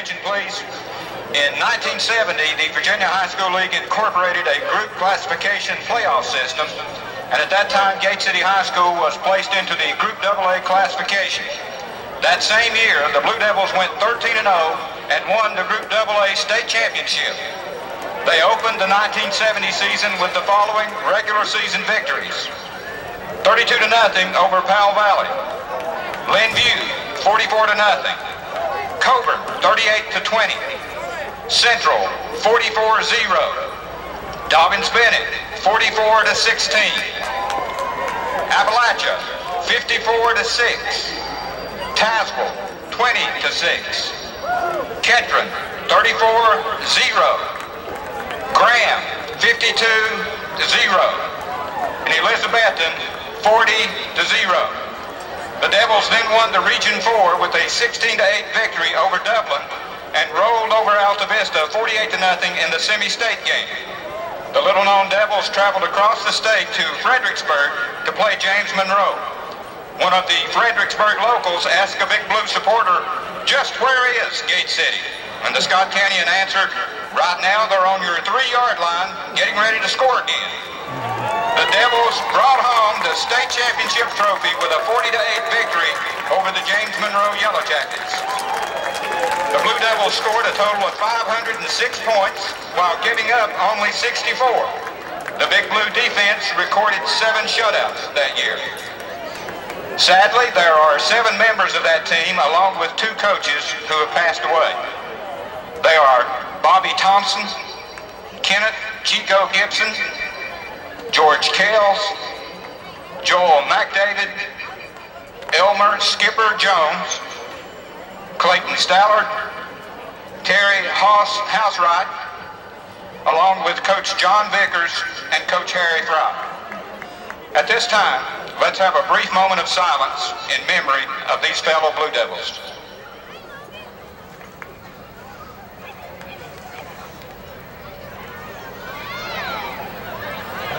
attention, please. In 1970, the Virginia High School League incorporated a group classification playoff system, and at that time, Gate City High School was placed into the Group AA classification. That same year, the Blue Devils went 13-0 and won the Group AA state championship. They opened the 1970 season with the following regular season victories: 32-0 over Powell Valley, Linview 44-0, Coburn 38-20, Central 44-0, Dobbins-Bennett 44-16, Appalachia 54-6, Tazewell 20-6, Ketron 34-0, Graham 52-0, and Elizabethton 40-0. The Devils then won the Region 4 with a 16-8 victory over Dublin and rolled over Alta Vista 48-0 in the semi-state game. The little-known Devils traveled across the state to Fredericksburg to play James Monroe. One of the Fredericksburg locals asked a Big Blue supporter, "Just where is Gate City?" And the Scott Canyon answered, "Right now they're on your 3-yard line getting ready to score again." The Devils brought home the state championship trophy with a 40-8 victory over the James Monroe Yellow Jackets. The Blue Devils scored a total of 506 points while giving up only 64. The Big Blue defense recorded 7 shutouts that year. Sadly, there are 7 members of that team along with 2 coaches who have passed away. They are Bobby Thompson, Kenneth Chico Gibson, George Kales, Joel McDavid, Elmer Skipper Jones, Clayton Stallard, Terry Housewright, along with Coach John Vickers and Coach Harry Fry. At this time, let's have a brief moment of silence in memory of these fellow Blue Devils.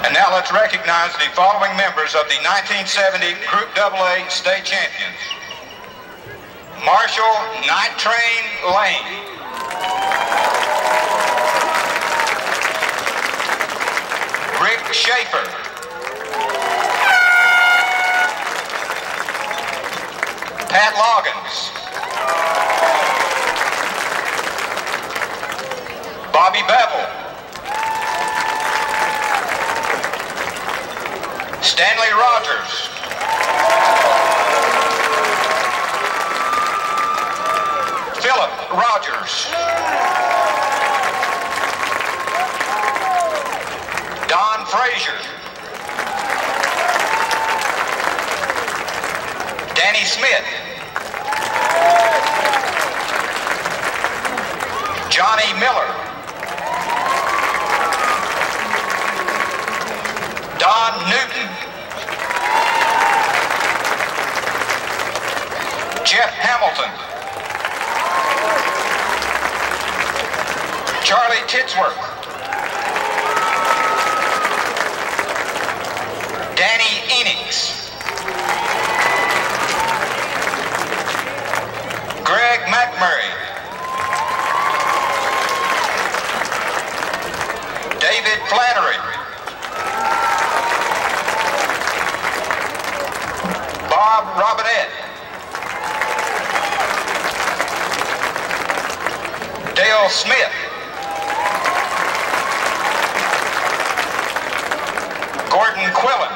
And now let's recognize the following members of the 1970 Group AA state champions. Marshall Night Train Lane. Rick Schaefer. Pat Loggins. Bobby Bevel. Stanley Rogers. Philip Rogers. Don Frazier. Danny Smith. Johnny Miller. Don Newton. Jeff Hamilton. Charlie Titsworth. Danny Enix. Greg McMurray. David Flannery. Bob Robinette. Dale Smith. Gordon Quillen.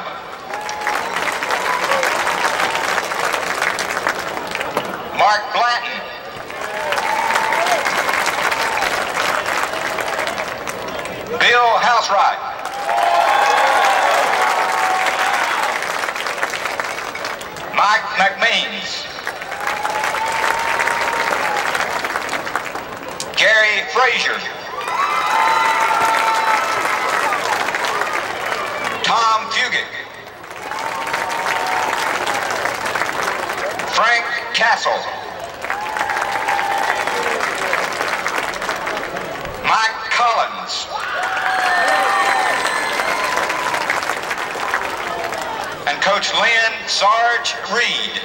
Mark Blanton. Bill Housewright. Mike McMeans. Gary Frazier. Tom Fugit. Frank Castle. Mike Collins. And Coach Lynn Sarge Reed.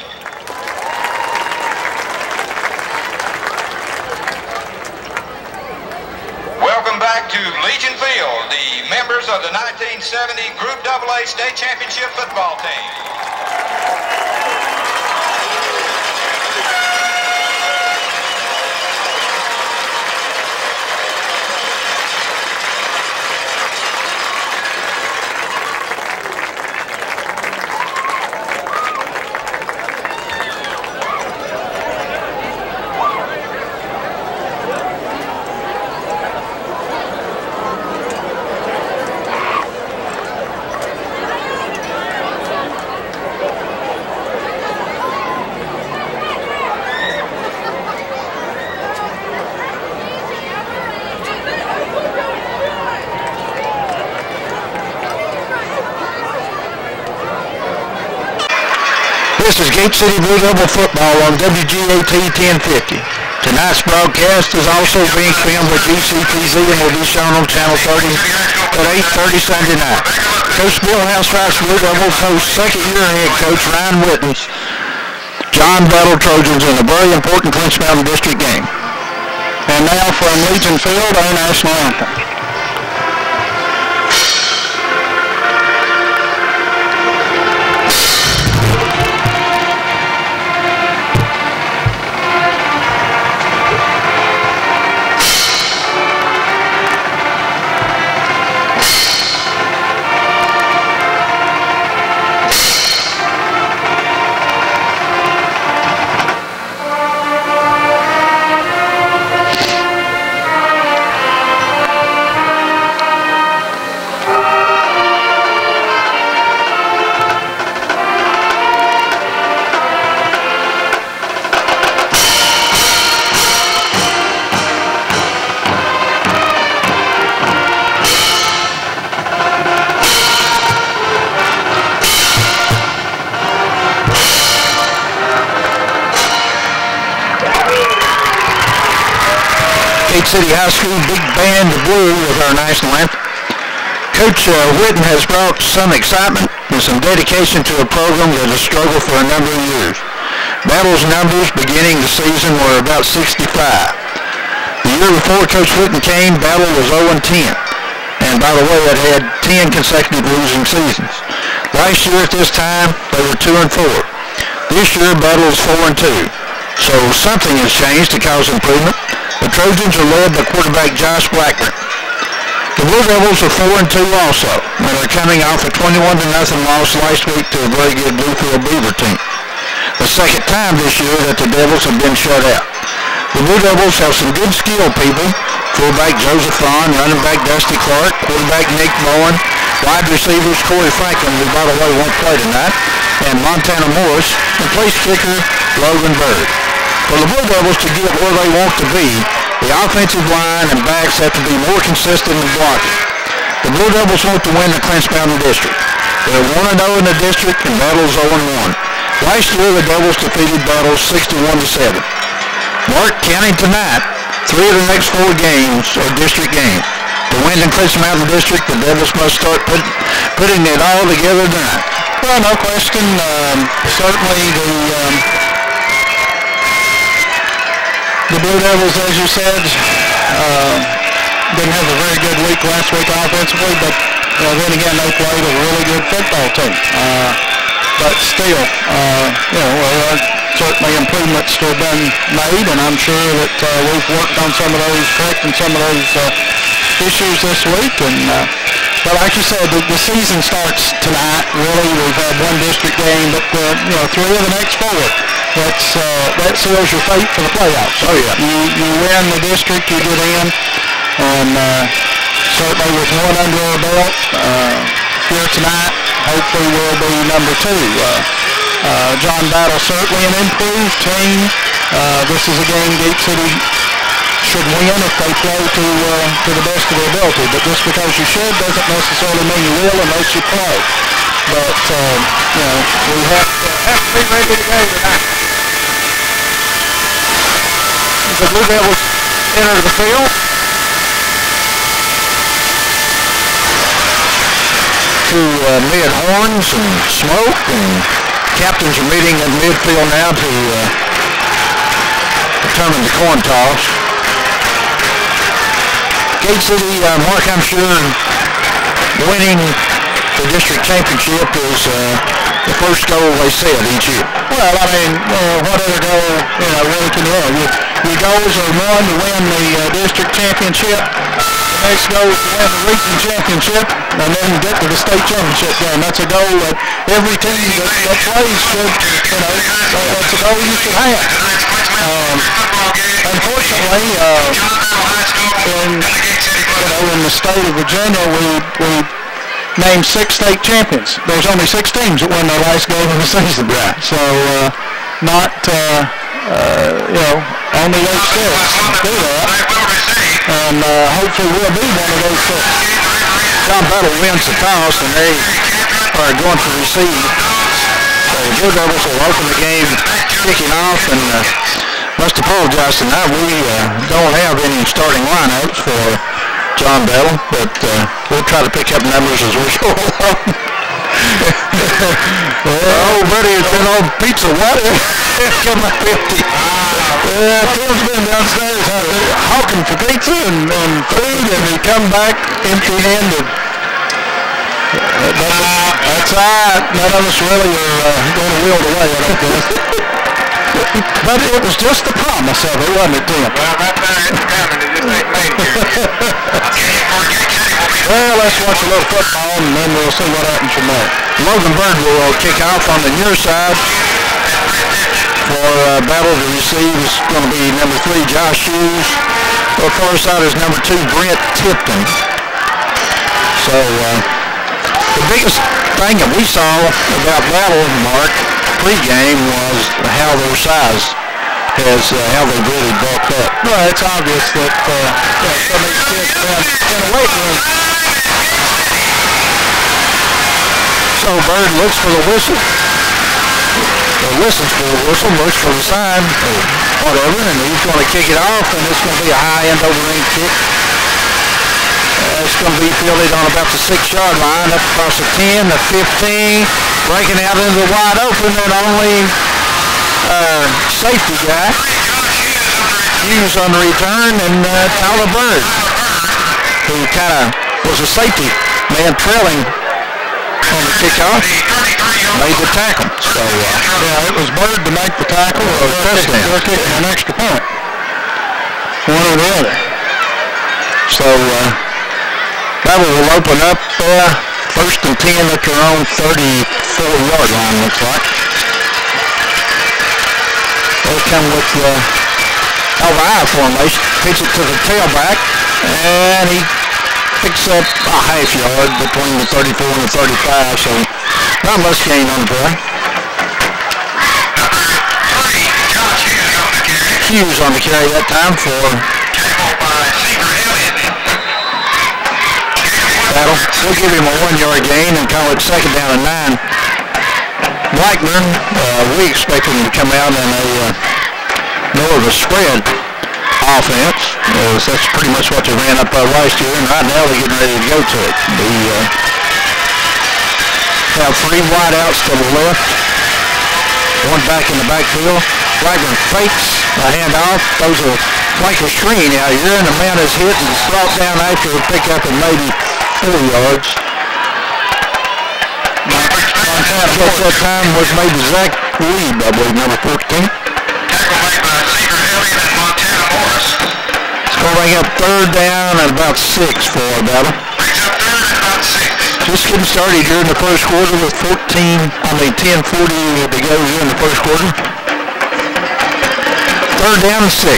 back to Legion Field, the members of the 1970 Group AA State Championship football team. This is Gate City Blue Devil football on WGAT 1050. Tonight's broadcast is also being filmed with GCTV and will be shown on Channel 30 at 8:30 Sunday night. Coach Bill House Blue Devils hosts second-year head coach Ryan Witten's John Battle Trojans in a very important Clinch Mountain District game. And now from Legion Field, our national anthem. Gate City High School Big Band of Blue with our national anthem. Coach Witten has brought some excitement and some dedication to a program that has struggled for a number of years. Battle's numbers beginning the season were about 65. The year before Coach Witten came, Battle was 0-10. And by the way, it had 10 consecutive losing seasons. Last year at this time, they were 2-4. This year, Battle is 4-2. So something has changed to cause improvement. The Trojans are led by quarterback Josh Blackburn. The Blue Devils are 4-2 also, and are coming off a 21-0 loss last week to a very good Bluefield Beaver team. The second time this year that the Devils have been shut out. The Blue Devils have some good skilled people. Fullback Joseph Vaughn, running back Dusty Clark, quarterback Nick Bowen, wide receivers Corey Franklin, who by the way won't play tonight, and Montana Morris, and place kicker Logan Bird. For the Blue Devils to get where they want to be, the offensive line and backs have to be more consistent in blocking. The Blue Devils want to win the Clinch Mountain District. They're 1-0 in the district and Battle's 0-1. Last year the Devils defeated Battle 61-7. Mark, counting tonight, 3 of the next 4 games are district games. To win the Clinch Mountain District, the Devils must start putting it all together tonight. Well, no question. Certainly the Blue Devils, as you said, didn't have a very good week last week offensively, but then again, they played a really good football team. But still, there are certainly improvements to have been made, and I'm sure that we've worked on some of those, correcting some of those issues this week. And but like you said, the season starts tonight. Really, we've had 1 district game, but 3 of the next 4. That seals your fate for the playoffs. Oh yeah. You win the district, you get in, and certainly with 1 under our belt here tonight, hopefully we'll be number 2. John Battle certainly an improved team. This is a game Gate City should win if they play to the best of their ability. But just because you should doesn't necessarily mean you will unless you play. But we have to be ready to go tonight. The Blue Devils enter the field. To mid horns and smoke, and captains are meeting at midfield now to determine the coin toss. Gate City, Mark, I'm sure winning the district championship is the first goal they set each year. Well, I mean, what other goal, really can you have? Your goals are one, to win the district championship. The next goal is to win the region championship, and then get to the state championship game. That's a goal that every team that plays should, that's a goal you should have. Unfortunately, in the state of Virginia, we named 6 state champions. There's only 6 teams that win their last game of the season. Right. So, only 8 states do that. And hopefully we'll be one of those 6. John Battle wins the toss, and they are going to receive. So the Blue Devils will open the game kicking off, and must apologize tonight. We don't have any starting lineups for John Battle, but we'll try to pick up numbers as we go along. Oh, buddy, it's been on pizza. What? Come on, 50. Tim's been downstairs hawking for pizza and food, and he come back empty-handed. That's all right. None of us really are going to wield away, I don't think. But it was just the promise of it, wasn't it, Tim? Well, right there, it's coming. It just ain't made here. Well, let's watch a little football, and then we'll see what happens from there. Logan Bird will kick off on the near side. For Battle to receive is going to be number 3, Josh Hughes. The far side is number 2, Brent Tipton. So the biggest thing that we saw about Battle, Mark, pregame was how their size has, how they've really bulked up. Well, it's obvious that some of these kids in a weight room. So Bird looks for the whistle. Listens for the whistle, looks for the sign, or whatever, and he's going to kick it off, and it's going to be a high-end over-range kick. It's going to be fielded on about the 6-yard line, up across the 10, the 15, breaking out into the wide open, and only safety guy, Hughes on the return, and Tyler Bird, who kind of was a safety man trailing on the kickoff, made the tackle. So, it was Bird to make the tackle, or they're kicking an extra point. One or the other. So, Battle will open up 1st and 10 at their own 34-yard line, looks like. They'll come with the I formation, pitch it to the tailback, and he picks up a half-yard between the 34 and the 35, so not much gain on the play. Hughes on the carry that time for Battle. We'll give him a 1-yard gain and call it 2nd down and 9. Blackburn, we expect him to come out in a more of a spread offense. That's pretty much what they ran up last year, and right now they're getting ready to go to it. They have 3 wideouts to the left, 1 back in the backfield. Blackburn fakes a handoff, throws a flanker screen out here, and the man is hit and brought down after a pickup and maybe 4 yards. Montana catch that time was maybe Zach Reed, I believe, number 14. Tackle made by Seeger Elliott and Montana Morris. It's going to bring up 3rd down and about 6 for Battle. Brings up 3rd and about 6. Just getting started here in the first quarter with 10:40 to go here in the first quarter. 3rd down and 6.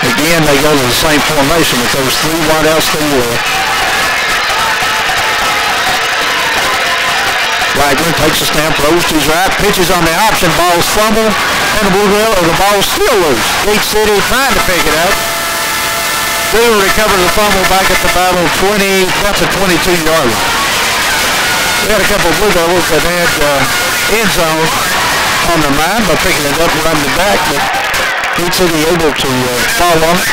Again, they go to the same formation with those 3 wideouts to the left. Blackburn takes a snap, throws to his right, pitches on the option, ball's fumbled, and the ball's still loose. Gate City trying to pick it up. They recover the fumble back at the Battle 20, that's a 22-yard line. We had a couple of Blue Devils that had end zone on their mind by picking it up and running it back, but Gate City able to fall on it.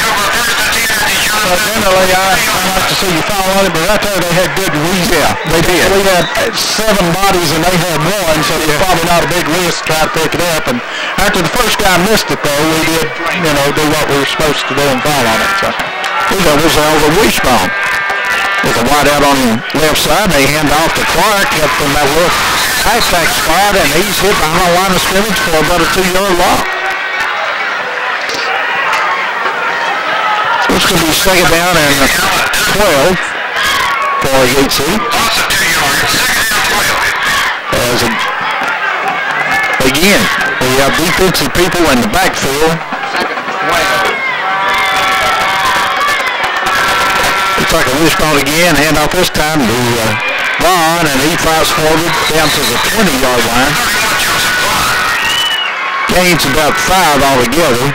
Generally, I like to see you foul on it, but right there they had good reason. Yeah, they did. We had 7 bodies and they had 1, so it was probably not a big risk to try to pick it up. And after the first guy missed it, though, we did, do what we were supposed to do and foul on it. So Blue Devils out the wishbone. With a wide out on the left side, they hand off to Clark up from that little halfback spot, and he's hit behind the line of scrimmage for about a 2-yard loss. It's going to be second down and 12 for HC. Loss of 2 yards, second down 12. As again, we have defensive people in the backfield. Second 12. Looks like a wishbone again. Hand off this time to Vaughn, and he flies forward down to the 20-yard line. Gains about 5 altogether.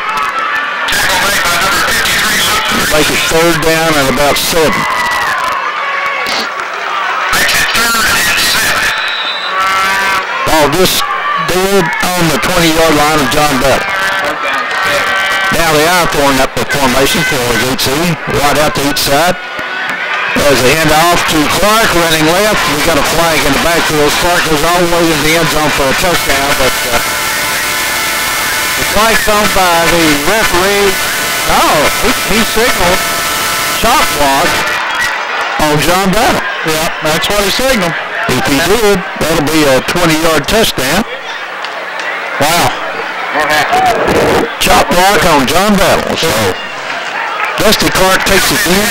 Tackle made by number 53, Luke. Make it third down and about 7. Makes it third and 7. Ball just dead on the 20-yard line of John Battle. Now they are throwing up the formation for HC. Right out to each side. As they hand off to Clark, running left. We got a flag in the backfield. Clark goes all the way to the end zone for a touchdown, but the flag's thrown by the referee. Oh, he signaled shot block on John Battle. Yep, that's what he signaled. If he did, that'll be a 20-yard touchdown. Wow. Chop block on John Battle. So Dusty Clark takes it in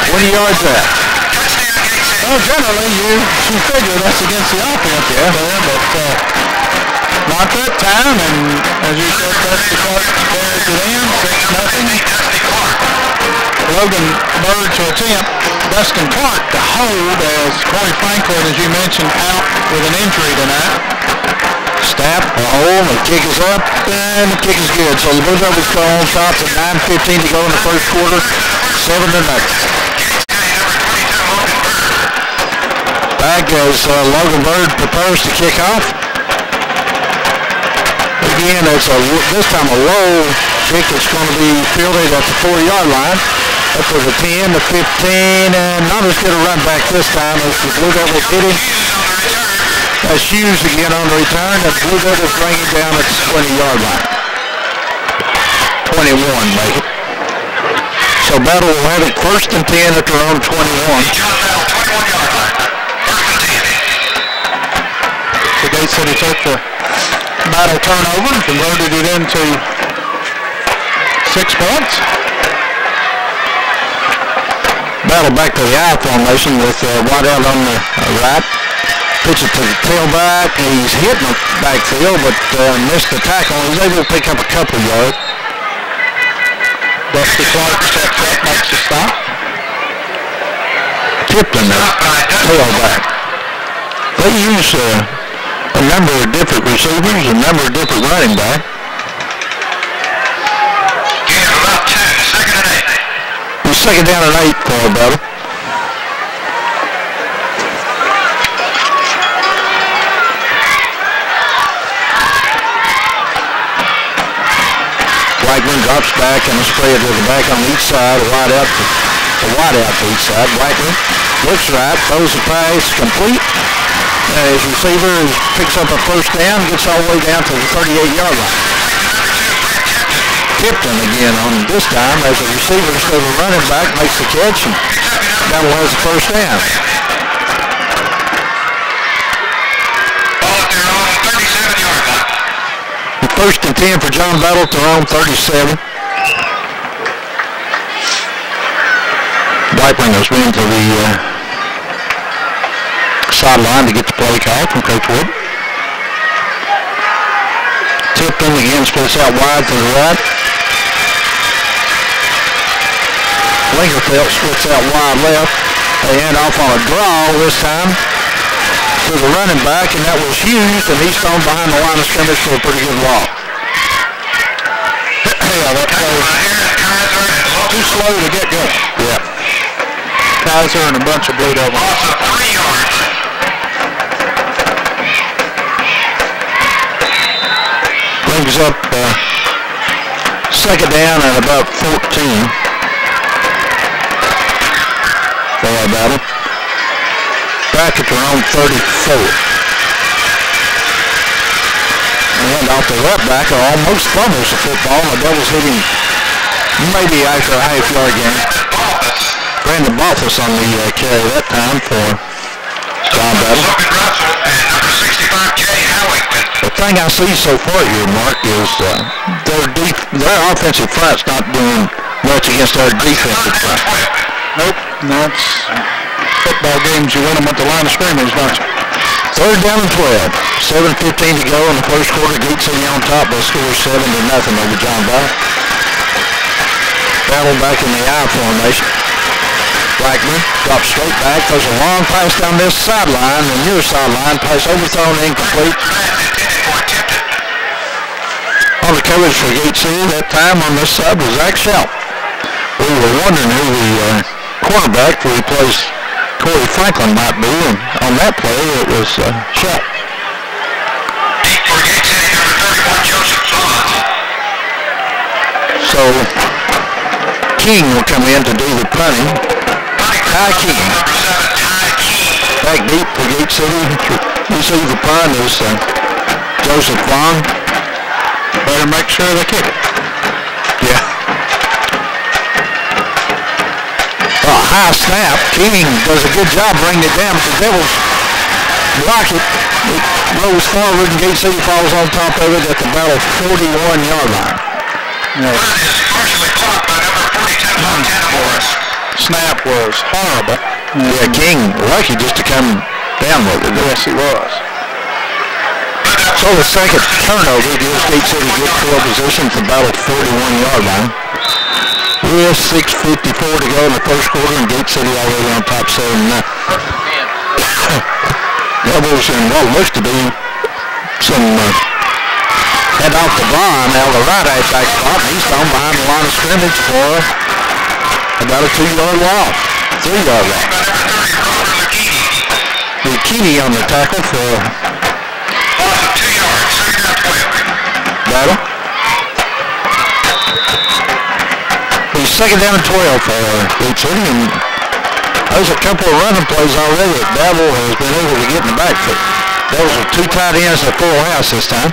20 yards out. Well, generally, you figure that's against the offense, Yeah. but not that time, and as you said, Dusty Clark carries it in, 6-0. Logan Bird to attempt, Dustin Clark to hold as Corey Franklin, as you mentioned, out with an injury tonight. Snap, a hole, the kick is up, and the kick is good. So the Blue Devils go on top at 9:15 to go in the first quarter, 7-0. Back as Logan Bird prepares to kick off. Again, it's this time a low kick that's going to be fielded at the 4-yard line. Up to the 10, the 15, and not as good a run back this time as the Blue Devils hit him. That's Hughes again on the return, and Blue Devils bring him down at the 20-yard line. 21 make it. So Battle will have it first and 10 at their own 21. The Gate City took the Battle turnover and converted it into 6 points. Battle back to the I formation with White out on the right. Pitch it to the tailback. He's hitting the backfield, but missed the tackle. He's able to pick up a couple yards. Dusty Clark steps up, makes the stop. Tipton, the tailback. They use a number of different receivers, a number of different running backs. Gain of about 2, second and 8. It's second down and 8 for Battle. Blackman drops back and a spread to the back on each side, wide out to each side. Blackman looks right, throws the pass complete. His receiver picks up a first down, gets all the way down to the 38-yard line. Tipton again on this time as the receiver instead of running back makes the catch, and Battle has the first down. Ball at their own 37-yard line. First and 10 for John Battle to their own 37. Blackman has been to the sideline to get the play call from Coach Wood. Tipton again splits out wide to the right. Lingerfeld splits out wide left. They hand off on a draw this time to the running back, and that was Hughes, and he's thrown behind the line of scrimmage for a pretty good walk. Yeah, that was too slow to get going. Yeah. Kaiser and a bunch of Blue Devils. Loss of 3 yards. Brings up second down and about 14 for our Battle. Back at their own 34. And off the left back almost fumbles the football, and the Devils hit him maybe after a half-yard gain. Brandon Balthus on the carry that time for John Battle. Number 65, Jay Howington. The thing I see so far here, Mark, is their offensive front's not doing much against our defensive front. Nope, that's football games. You win them at the line of scrimmage, don't you? 3rd down and 12. 7:15 to go in the first quarter. Gate City on top. They score 7-0 over John Battle. Battle back in the I formation. Blackman drops straight back, throws a long pass down this sideline, the near sideline, pass overthrown, incomplete. On the coverage for Gate City that time on this side was Zach Shelp. We were wondering who the quarterback for replace Corey Franklin might be, and on that play it was Shelp. Deep for Gate City, number 31, Joseph Vaughn. So King will come in to do the punting. Ty King. Back deep for Gate City. Receive the punt is Joseph Vaughn. Better make sure they kick it. Yeah. High snap. King does a good job bringing it down. The Devils block it. It rolls forward and Gate City falls on top of it at the Battle 41-yard line. Yes. Is partially blocked by number 42, Montana Morris. Snap was horrible. Yeah, King lucky just to come down with it. Yes, he was. So the second turnover gives Gate City good field position for Battle 41-yard line. With 6:54 to go in the first quarter, and Gate City already on top 7-0. Devils in what looks to be some head off the Vaughn out of the right back spot, and he's thrown behind the line of scrimmage for about a 2-yard loss, 3-yard loss. Bikini on the tackle for loss of 2 yards, 2nd down 12. Battle. He's 2nd down and 12 for Gate City, and there's a couple of running plays already that Battle has been able to get in the backfield. Those are 2 tight ends at full house this time.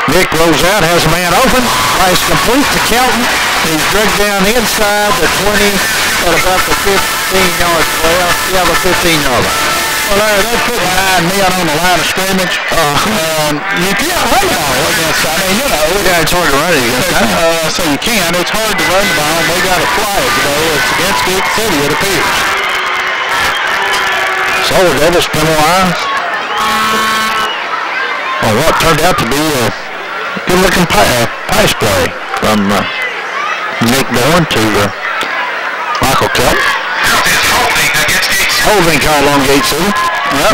Nick rolls out, has a man open, pass complete to Kelton. He's dragged down inside the 20 at about the 15-yard, well, the 15-yard line. Well, Larry, they're putting 9 men on the line of scrimmage. You can't run the ball against that. I mean, you know. Yeah, it's hard to run it against that. So you can. It's hard to run the ball. They got to fly it today. It's against Gate City, it appears. So the Devils penalized on what turned out to be a good-looking pass play from Nick Bowen to Michael Kelp. Holding call on Gate City.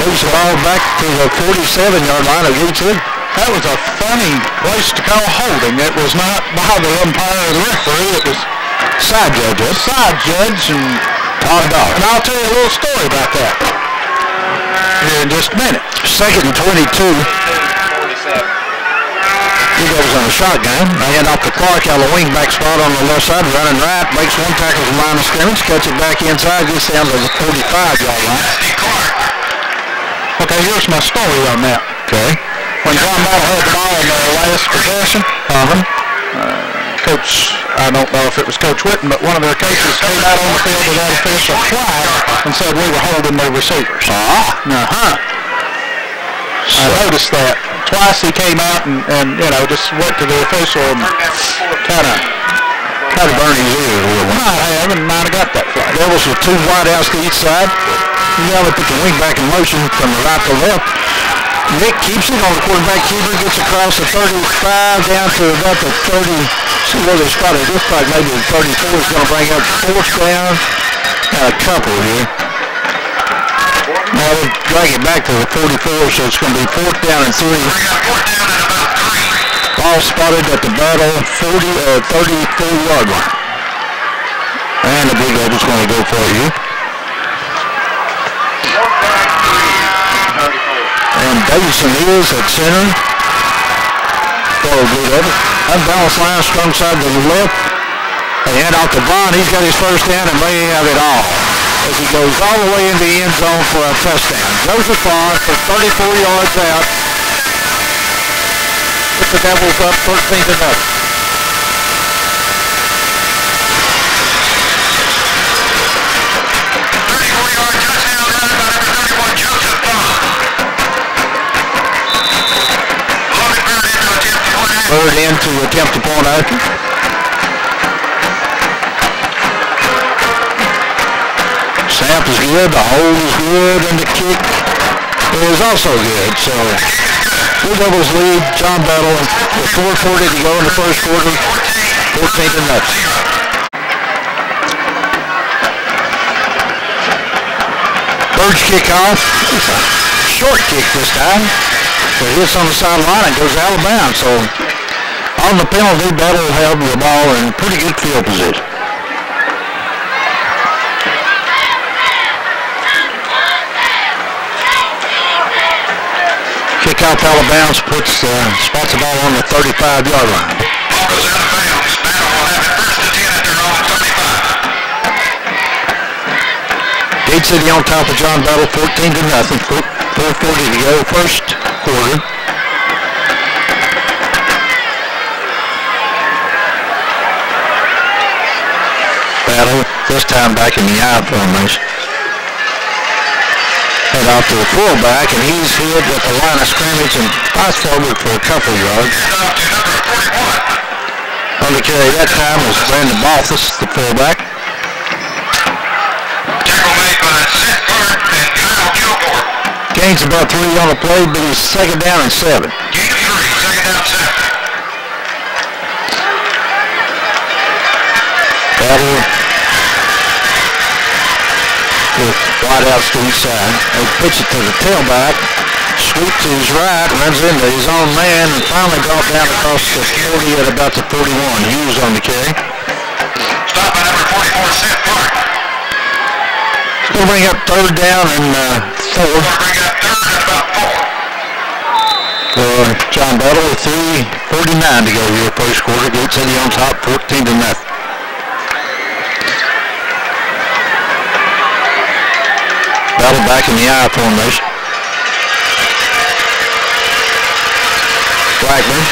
Moves the ball back to the 47-yard line of Gate City. That was a funny place to call holding. It was not by the umpire or the referee. It was side judge. Side judge and Todd Dog. And I'll tell you a little story about that here in just a minute. 2nd and 22. He goes on a shotgun. They hand off to Clark out of the wing-back spot on the left side, running right, makes one tackle from the line of scrimmage, cuts it back inside, gets down to the 45-yard line. Okay, here's my story on that. Okay. When John Battle had the ball in their last possession, Coach, I don't know if it was Coach Whitten, but one of their coaches came out on the field with that official flag and said we were holding their receivers. I noticed that. Twice he came out and you know, just went to the official and kind of burned his ear. Might have got that flag. Devils with 2 wideouts to each side. Now they put the wing back in motion from the right to left. Nick keeps it on the quarterback keeper, gets across the 35 down to about the 30. See where they spotted this spot, maybe the 34 is going to bring up 4th down. Got a couple here. Now they drag it back to the 44, so it's going to be 4th down and 3. Ball spotted at the Battle 34-yard line. And the Big Devils going to go for it here. And Davidson is at center. Blue Devils. Unbalanced line, strong side to the left. They hand off to Vaughn. He's got his first down and may have it all as he goes all the way into the end zone for a touchdown. Joseph Vaughn for 34 yards out. Put the Devils up 13-0. Bird in to attempt the point after. Snap is good, the hold is good, and the kick is also good. So Blue Devils lead John Battle with 4:40 to go in the first quarter, 14-0. Birds kick off. It's a short kick this time. So it hits on the sideline and goes out of bounds. So on the penalty, Battle will have the ball in pretty good field position. Kick out out of bounds, spots the ball on the 35-yard line. Ball goes out of bounds. Battle will have it first and 10 at their own 35. Gate City on top of John Battle, 14-0. 4:40 to go, first quarter. Battle, this time back in the I formation. Head off to the fullback, and he's hit with the line of scrimmage and pass forward for a couple yards. On the carry that time was Brandon Balthus, the fullback. Tackle made by Seth Burt and Kyle Gilmore. Gains about 3 on the play, but he's second down and 7. Gain of 3, second down 7. Battle with wide outs to each side. They pitch it to the tailback, sweep to his right, runs into his own man, and finally brought down across the 40 at about the 41. Hughes on the carry. Stop by number 44, Seth Burt. We'll bring up third down and 4. We'll bring up third and about 4. For John Battle with 3:49 to go here, first quarter. Gate City on top, 14-0. Battle back in the I formation. Blackman.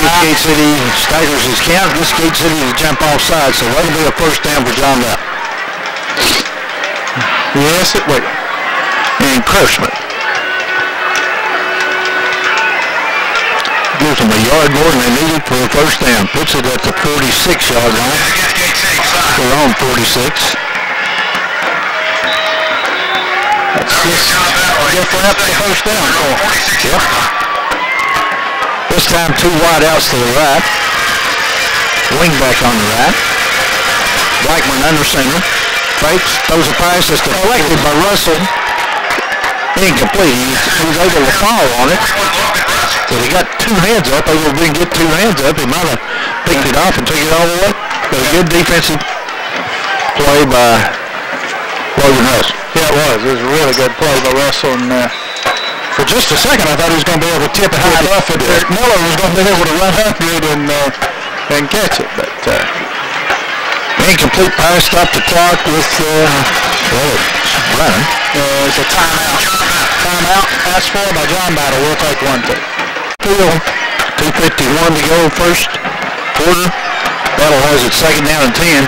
This Gate City staggers his count. This Gate City to jump offside, so that'll be a first down for John Battle. Yes, it will. And Kirschman. Gives them a yard more than they needed for a first down. Puts it at the 46-yard line. They're on 46. Just left the first down. Yep. This time 2 wide outs to the right. Wing back on the right. Blackman under center. Fakes, throws a pass that's deflected by Russell. Incomplete. He was able to fall on it. So he got 2 hands up. Able to get 2 hands up. He might have picked it off and took it all the way. But a good defensive play by Logan Russell. Yeah, it was. It was a really good play by Russell. And for just a second, I thought he was going to be able to tip it high enough that Miller was going to be able to run under it and catch it. But incomplete pass, stop the clock with running. It's a timeout. Timeout asked for by John Battle. We'll take 1, 2. 2:51 to go, first quarter. Battle has it second down and 10.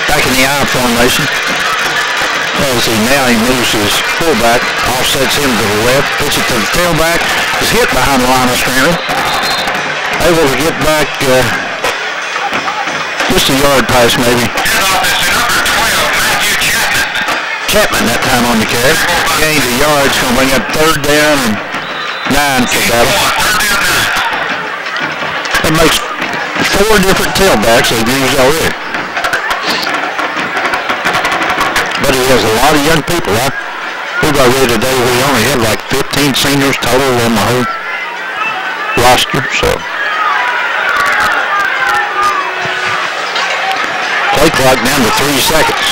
Back in the I formation. Now he moves his fullback, offsets him to the left, puts it to the tailback, is hit behind the line of scrimmage. Able to get back just a yard pass maybe. Chapman that time on the carry. Gains a yard, it's going to bring up third down and 9 for Battle. That makes 4 different tailbacks they've used already. But he has a lot of young people. We got ready today, we only had like 15 seniors total on the whole roster, so. Play clock down to 3 seconds.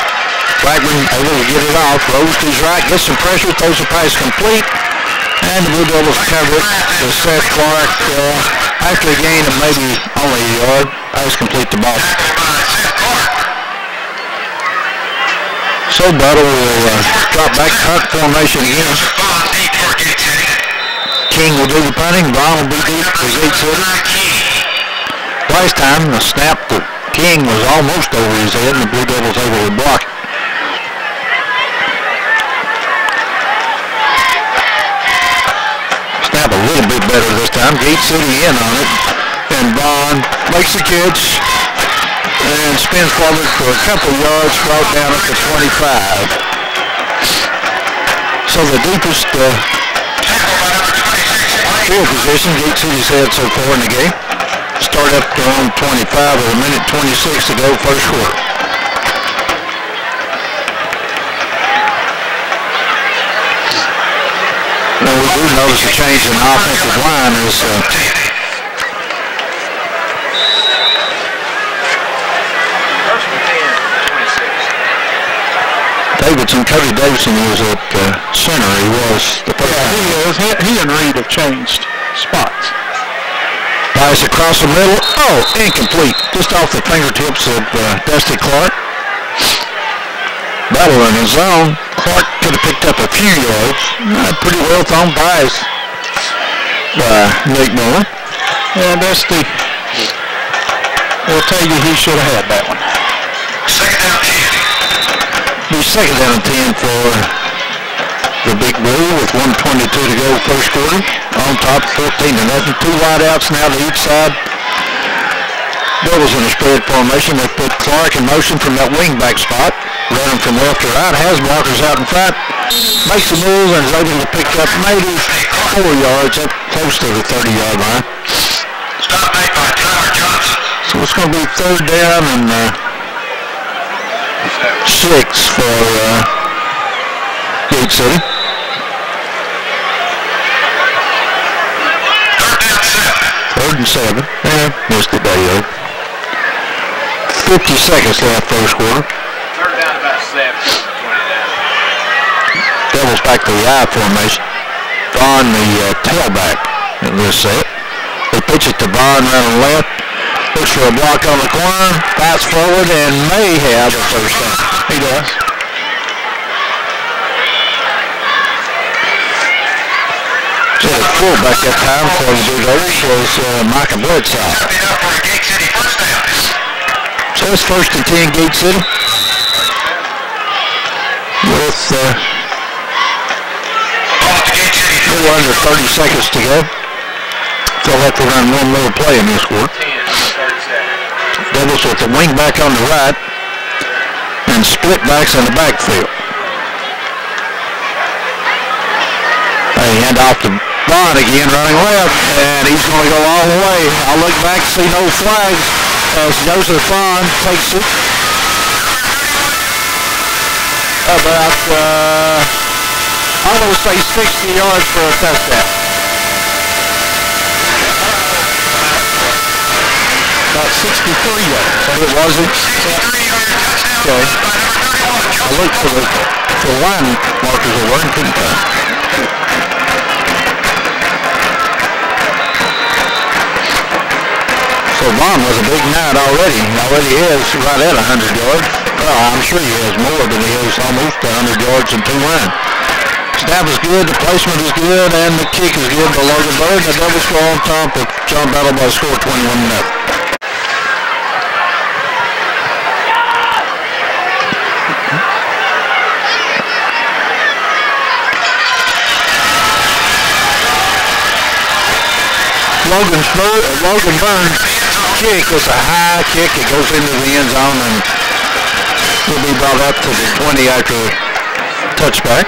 Blackman able to get it off, rolls to his right, gets some pressure, throws the pass complete, and the Blue Devils cover it to Seth Clark after a gain of maybe only a yard. Pass complete to Boston. So Battle will drop back punt formation again. King will do the punting. Brown will be deep for Gate City. Last time the snap to King was almost over his head and the Blue Devils able to block it. Snap a little bit better this time. time. Gate City in on it. And Vaughn makes the catch and spins forward for a couple yards, brought down at the 25. So the deepest field position Gate City's had so far in the game. Start up on 25 with a minute 26 to go, first quarter. Now we do notice a change in the offensive line as Cody Davidson was at center. He was the first time. He is. He and Reed have changed spots. Pass across the middle. Oh, incomplete. Just off the fingertips of Dusty Clark. Battle in his zone. Clark could have picked up a few yards. Pretty well thrown pass by Nick Miller. And Dusty will tell you he should have had that one. Second down 10. Be second down 10 for the Big Blue with 1:22 to go, first quarter. On top, 14-0. Two wideouts now to each side. Devils in a spread formation. They put Clark in motion from that wing back spot. Running from left to right. Has markers out in front. Makes the move and is able to pick up maybe 4 yards up close to the 30-yard line. Stop made by Tyler Johnson. So it's going to be third down and 6 for Gate City. Third and 7. Yeah, missed the day though. 50 seconds left, first quarter. Third down about 7. 20 down. Devils back to the I formation. Vaughn the tailback in this set. They pitch it to Vaughn running left. Looks for a block on the corner. Pass forward and may have a first down. He does. So the fullback that time for the Blue Devils was Micah Bledsoe. So it's first and 10 Gate City. With a little under 30 seconds to go. Feel like we're running one more play in this quarter. Devils with the wing back on the right and split backs in the backfield. They hand off to Vaughn again, running left, and he's going to go all the way. I'll look back to see no flags as Joseph Vaughn takes it about, I'm going to say 60 yards for a touchdown. About 63 yards. It wasn't? Okay. I looked for the line markers that weren't, couldn't find. So Vaughn was a big night already. Already is right at 100 yards. Well, I'm sure he has more than he has almost 100 yards and 2 runs. Snap is good, the placement is good, and the kick is good by Logan Bird. The Devils go on top of John Battle by a score of 21-0. Logan Burns' kick is a high kick. It goes into the end zone and will be brought up to the 20 after touchback.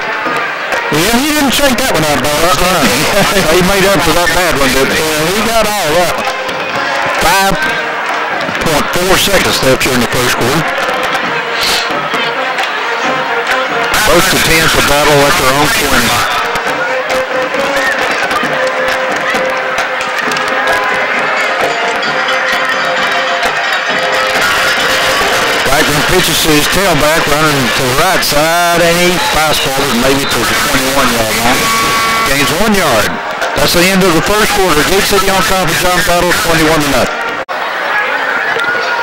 Yeah, he didn't shake that one out, Bob. He made up for that bad one, didn't he? Yeah, he got all that one. 5.4 seconds left here in the first quarter. First and 10 for Battle at their own 20. Pitches to his tailback, running to the right side, and he fast forward maybe to the 21-yard line. Gains 1 yard. That's the end of the first quarter. Gate City on top of John Battle, 21-0.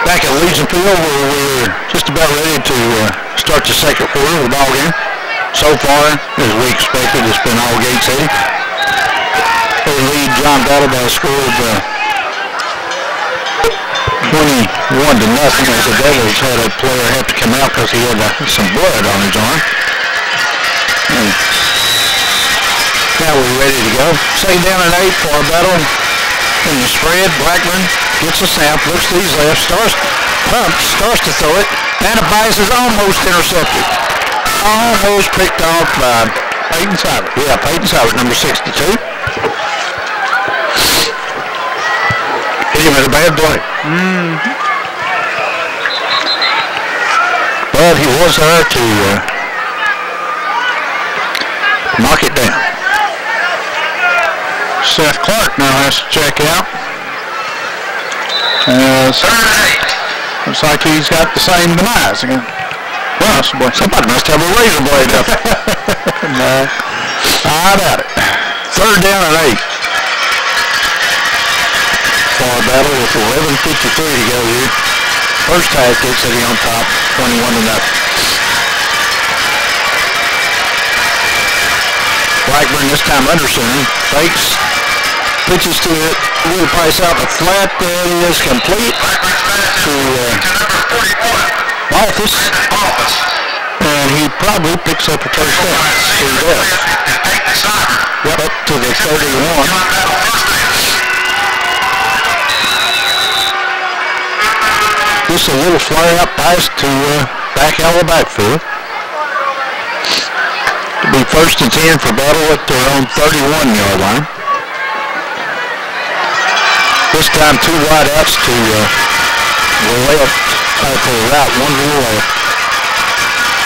Back at Legion Field, where we're just about ready to start the second quarter of the ball game. So far, as we expected, it's been all Gate City. They lead John Battle by a score of 21-0 as the Devils had a player have to come out because he had some blood on his arm. And now we're ready to go. Second down and 8 for our Battle. in the spread. Blackburn gets a snap, looks to his left, starts to throw it. Anabas is almost intercepted. Almost picked off by Peyton Sivers. Yeah, Peyton Sivers, number 62. Hit him at a bad play. But he was there to knock it down. Seth Clark now has to check out. Looks like he's got the same demise again. Well, somebody must have a razor blade up. No, I doubt it. 3rd down and 8. For Battle with 11:53 to go here. First half, Gate City on top, 21-0. Blackburn this time under center. Fakes, pitches to it, little price out the flat. That is complete to Malthus. And he probably picks up a first down. So he does. Yep, up to the 31. Just a little flare out pass to back out of the backfield. It'll be 1st and 10 for Battle at their own 31-yard line. This time 2 wide outs to the left, to the right, 1 to the left.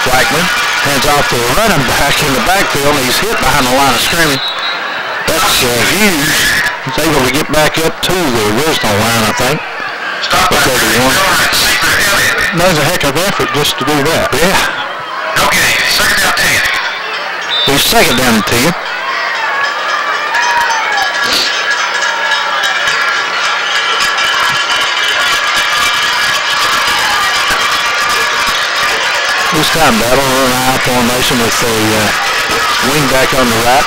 Blackman hands off to the running back in the backfield. He's hit behind the line of scrimmage. That's Hughes. He's able to get back up to the original line, I think. Stop by 31. That was a heck of an effort just to do that. Yeah. No gain. 2nd down 10. He's 2nd down and 10. This time Battle run out formation with a wing back on the right.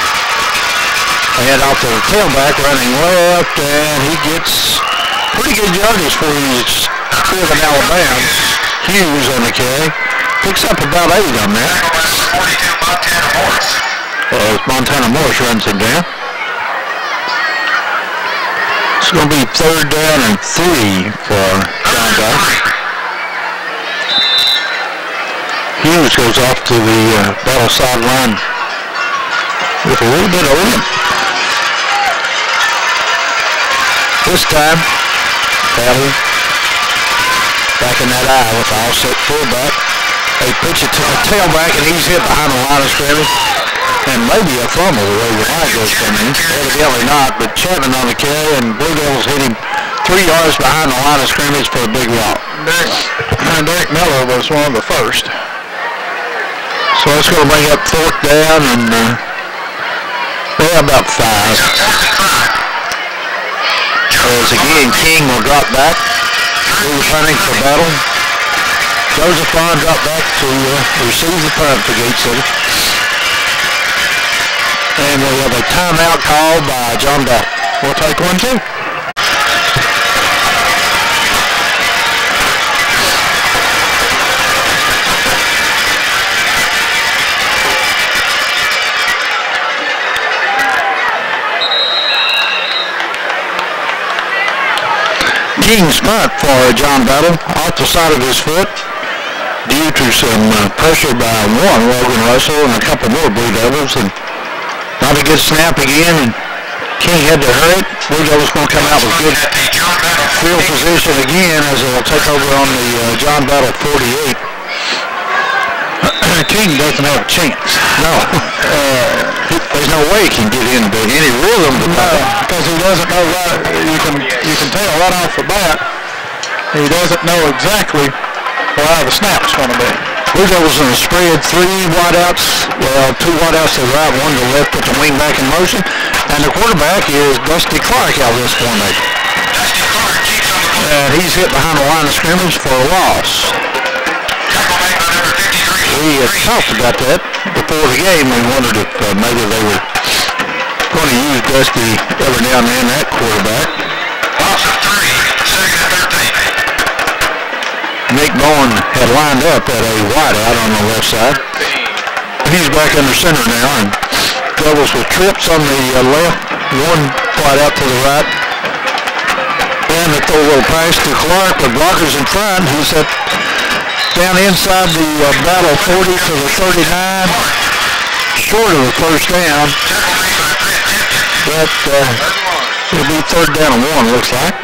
Head off to the tailback running left, and he gets pretty good yardage for his 4th and Alabama. Hughes on the carry. Picks up about 8 on that. 42, Montana Morris. Montana Morris runs him down. It's going to be 3rd down and 3 for John Battle. Hughes goes off to the Battle sideline with a little bit of limp. This time, Battle back in that eye with the offset fullback. They pitch it to the tailback, and he's hit behind the line of scrimmage. And maybe a fumble the way the line goes from him. Evidently not, but Chapman on the carry, and Blue Devils hit him 3 yards behind the line of scrimmage for a big rock. Derek Miller was one of the first. So it's going to bring up 4th down and about 5. As again, King will drop back. He was running for Battle. Joseph Bond dropped back to receive the punt for Gate City. And we have a timeout called by John Battle. We'll take one too. King's punt for John Battle off the side of his foot due to some pressure by one, Logan Russell, and a couple more Blue Devils. And not a good snap again, and King had to hurry. Blue Devils going to come out with good field position again as they'll take over on the John Battle 48. King doesn't have a chance. No. There's no way he can get into any rhythm. No, because he doesn't know right. You can tell right off the bat. He doesn't know exactly where the snap's going to be. Blue Devils in the spread, 3 wideouts. Well, 2 wideouts to the right, 1 to the left, put the wing back in motion. And the quarterback is Dusty Clark out of this formation. And he's hit behind the line of scrimmage for a loss. We had talked about that before the game. We wondered if maybe they were going to use Dusty every now and then, that quarterback. Loss of 3, 2nd and 13. Nick Bowen had lined up at a wideout on the left side. He's back under center now, and Devils with trips on the left, 1 wideout to the right. And they throw a little pass to Clark with blockers in front. He's up down inside the battle 40 to the 39. Short of the first down. But it'll be third down and 1, looks like.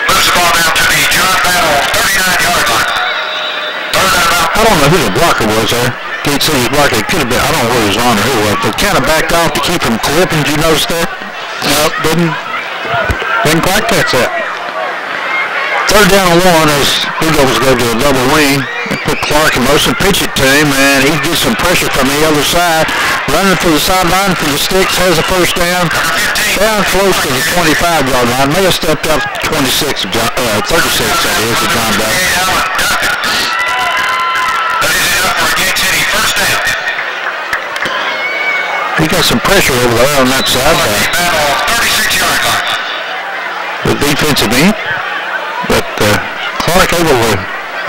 Moves the ball down to the John Battle 39-yard line. Third down about. I don't know who the blocker was there. Can't see his blocker. It could have been, I don't know whether it was on or who it was, but kind of backed off to keep him clipping. Did you notice that? Nope, didn't quite catch that. Third down and 1 as Eagles go to a double wing. They put Clark in motion, pitch it to him, and he gets some pressure from the other side. Running for the sideline for the sticks, has a first down. Down close to the 25-yard line. May have stepped up to 36 of John, 36, that is, of John Bell. He got some pressure over there on that side. 36-yard line. The defensive end. But Clark able to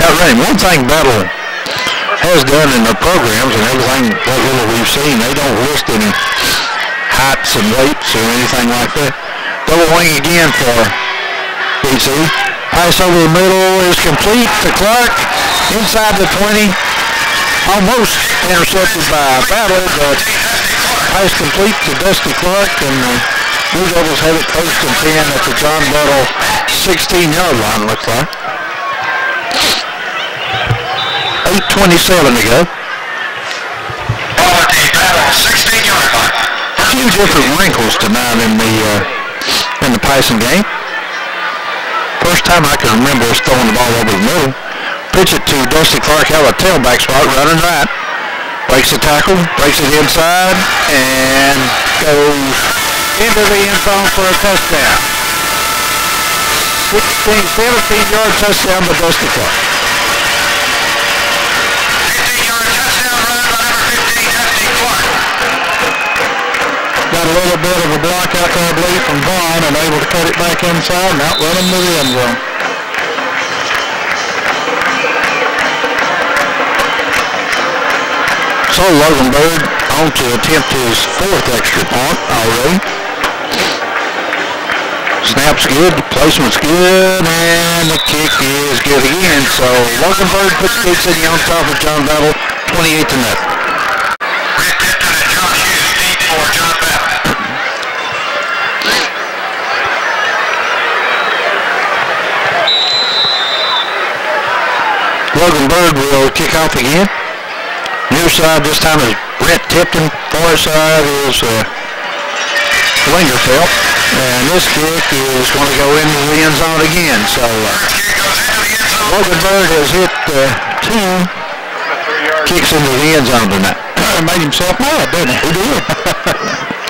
outrun him. One thing Battle has done in their programs and everything, what little we've seen, they don't list any heights and weights or anything like that. Double wing again for BC. Pass over the middle is complete to Clark. Inside the 20. Almost intercepted by Battle, but pass complete to Dusty Clark, and Blue Devils have it first and 10 at the John Battle 16-yard line, looks like. 8:27 to go. Battle 16-yard line. A few different wrinkles tonight in the passing game. First time I can remember us throwing the ball over the middle. Pitch it to Dusty Clark out of the tailback spot, running right. Breaks the tackle, breaks it inside, and goes into the end zone for a touchdown. 17-yard touchdown by Dusty Clark. 15-yard touchdown run by number 15, Dusty Clark. Got a little bit of a block out there, I believe, from Vaughn, and able to cut it back inside and outrun him to the end zone. So Logan Bird on to attempt his 4th extra point already. Snap's good, the placement's good, and the kick is good again. So Logan Bird puts Big City on top of John Battle, 28-0. Rick Tipton and Josh Hughes deep for John Battle. Logan Bird will kick off again. Near side this time is Brett Tipton. Far side is Lingerfeld. And this kick is going to go into the end zone again. So Logan Bird has hit 2 kicks into the end zone tonight. Made himself mad, didn't he? He did.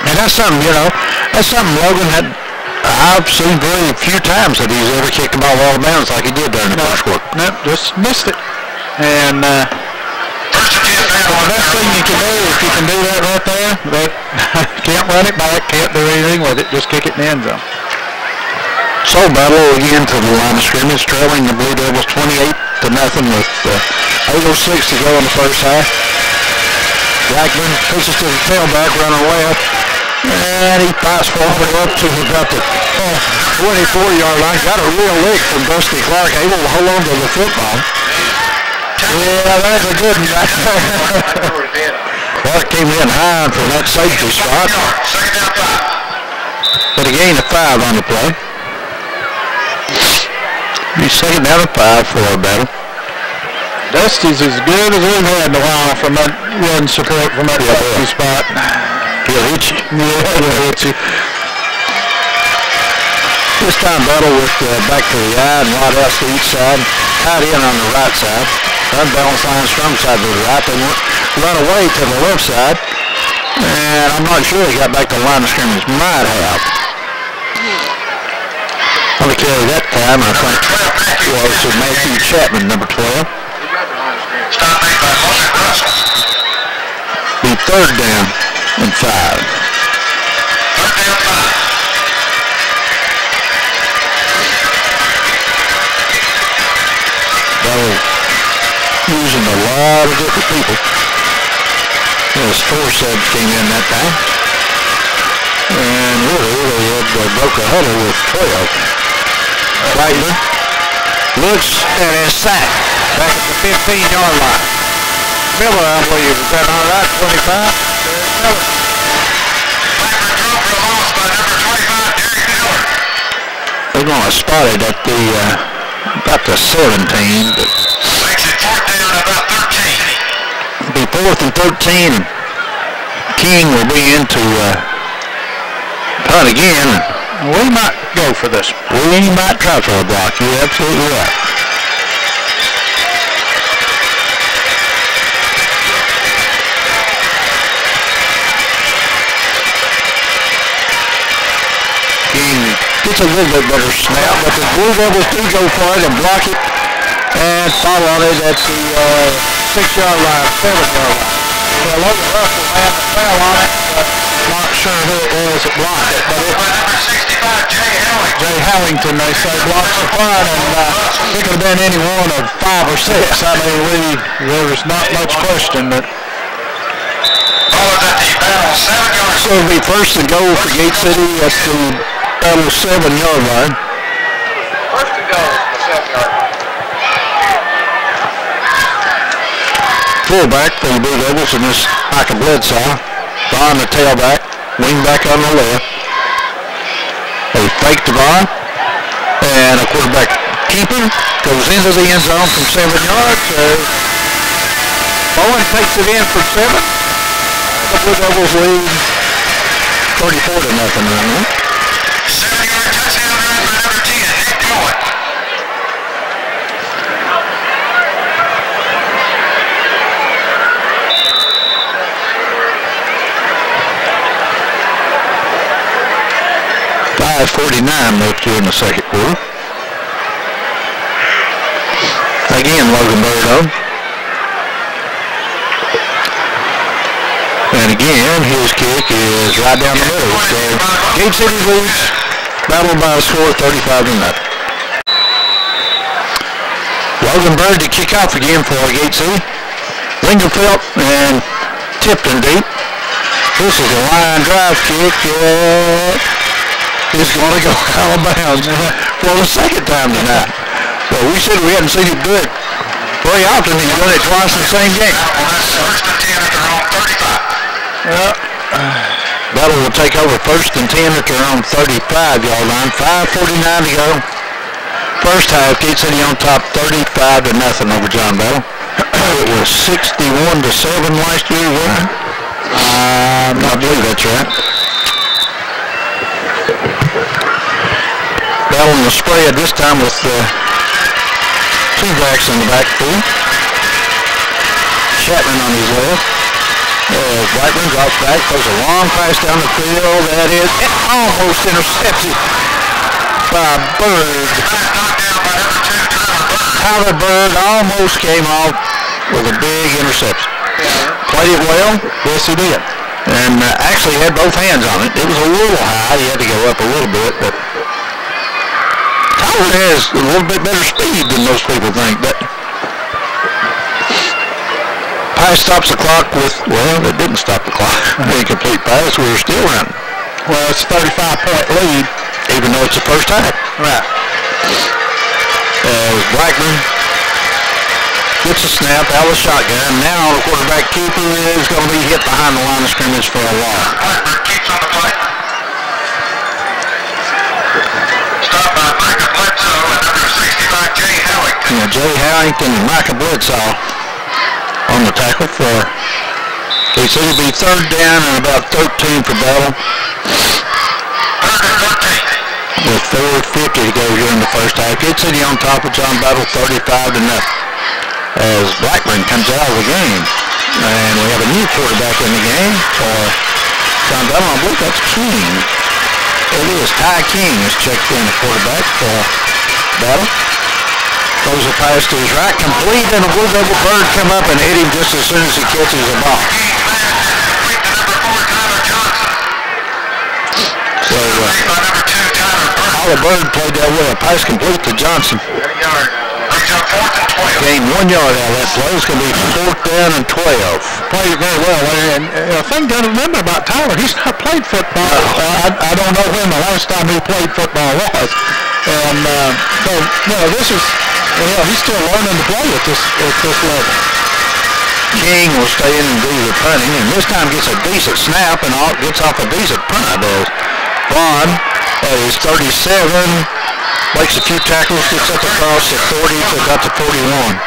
And that's something, that's something Logan had. I've seen very few times that he's ever kicked the ball out of bounds like he did during the first quarter. Nope, just missed it. And the best thing you can do, if you can do that right there, but can't run it back, can't do anything with it, just kick it in the end zone. So Battle again to the line of scrimmage, trailing the Blue Devils 28-0 with 8:06 to go in the first half. Blackburn pushes to the tailback, running left, and he fights forward up to about the 24-yard line. Got a real lick from Dusty Clark, able to hold on to the football. Yeah, that's a good one right there. Clark came in high from that safety spot. But a gain of 5 on the play. Be second down and 5 for a Battle. Dusty's as good as we've had in a while from that run support from that safety spot. He'll hit you. Yeah, he'll hit you. This time Battle with back to the eye and wide out to each side. Tied in on the right side. Unbalanced line, strong side to the right. They run away to the left side. And I'm not sure he got back to the line of scrimmage. Might have. On the carry that time, I think was to Matthew Chapman, number 12. Stop made by Logan Russell. Be third down and 5. Third down 5. Battle using a lot of different people. There's 4 subs came in that time. And really, they had broke a huddle with 12. Blackman looks at his sack back at the 15-yard line. Miller, I believe, is that all right? 25? Miller. Blackman drove for a loss by number 25, Derek Miller. They're going to spot it at the about the 17. But Makes it 4th down, about 13. be 4th and 13. King will be into punt again. We might go for this. We might try for a block. You're absolutely right. King gets a little bit better snap, but the Blue Devils do go for it and block it and follow on it at the 6-yard line, 7-yard line. Well, Logan Russell had the foul on it, but not sure who it was that blocked it. But it By number 65, Jay Howing. Jay Howington, they say, blocks the punt, and it could have been any one of 5 or 6. I mean, there was not much question that. Ball is at the Battle 7-yard. So it'll be first and goal for Gate City at the Battle 7-yard line. First and goal, the 7-yard line. Fullback for the Blue Devils and this Micah Bledsoe. Vaughn the tailback, wing back on the left. They fake the Vaughn, and a quarterback keeper goes into the end zone from 7 yards. Bowen takes it in for 7. The Blue Devils lead 34-0. 7-yard touchdown run by number 10, Nick Bowen. .49 left here in the second quarter. Again, Logan Bird on. And again, his kick is right down the middle. So Gate City leads, battle by a score of 35-0. Logan Bird to kick off again for Gate City. Lingerfeld and Tipton deep. This is a line drive kick. It's going to go out of bounds for the second time tonight. Well, we said we hadn't seen him do it very often. He's done it twice in the same game. First and 10 at their own 35. Battle will take over first and 10 at their own 35-yard line. 5:49 to go. First half, Gate City on top 35-0 over John Battle. It was 61-7 last year, wasn't it? I believe that's right. Battle in the spread this time with two backs in the backfield. Chapman on his left. Blackman drops back, throws a long pass down the field. That is almost intercepted by Bird. Tyler Bird almost came off with a big interception. Played it well. Yes, he did. And actually had both hands on it. It was a little high. He had to go up a little bit, but Tyler has a little bit better speed than most people think. But pass stops the clock with, well, it didn't stop the clock. Incomplete pass. We were still running. Well, it's a 35-point lead, even though it's the first half. right? Blackman gets a snap out of the shotgun. Now the quarterback keeper is going to be hit behind the line of scrimmage for a loss. Blackburn keeps on the play. Stopped by Micah Bledsoe and number 65, Jay Howington. Jay Howington and Micah Bledsoe on the tackle for Gate City. It'll be third down and about 13 for Battle. Third and 13. With 4:50 to go here in the first half. Gate City on top of John Battle 35-0. As Blackburn comes out of the game. And we have a new quarterback in the game for John Battle. I believe that's King. It is Ty King is checked in the quarterback for Battle. Throws a pass to his right, complete, and a Blue Devil Bird come up and hit him just as soon as he catches the ball. So, Tyler Bird played that well. Pass complete to Johnson. Brings up 4th and Gained 1 yard out of that play. It's going to be 4th down and 12. Played it very well. And the thing to remember about Tyler, he's not played football. I don't know when the last time he played football was. And so, this is, he's still learning to play at this level. King will stay in and do the punting, and this time gets a decent snap and gets off a decent punt. Vaughn at his 37, makes a few tackles, gets up across the 40 to about the 41.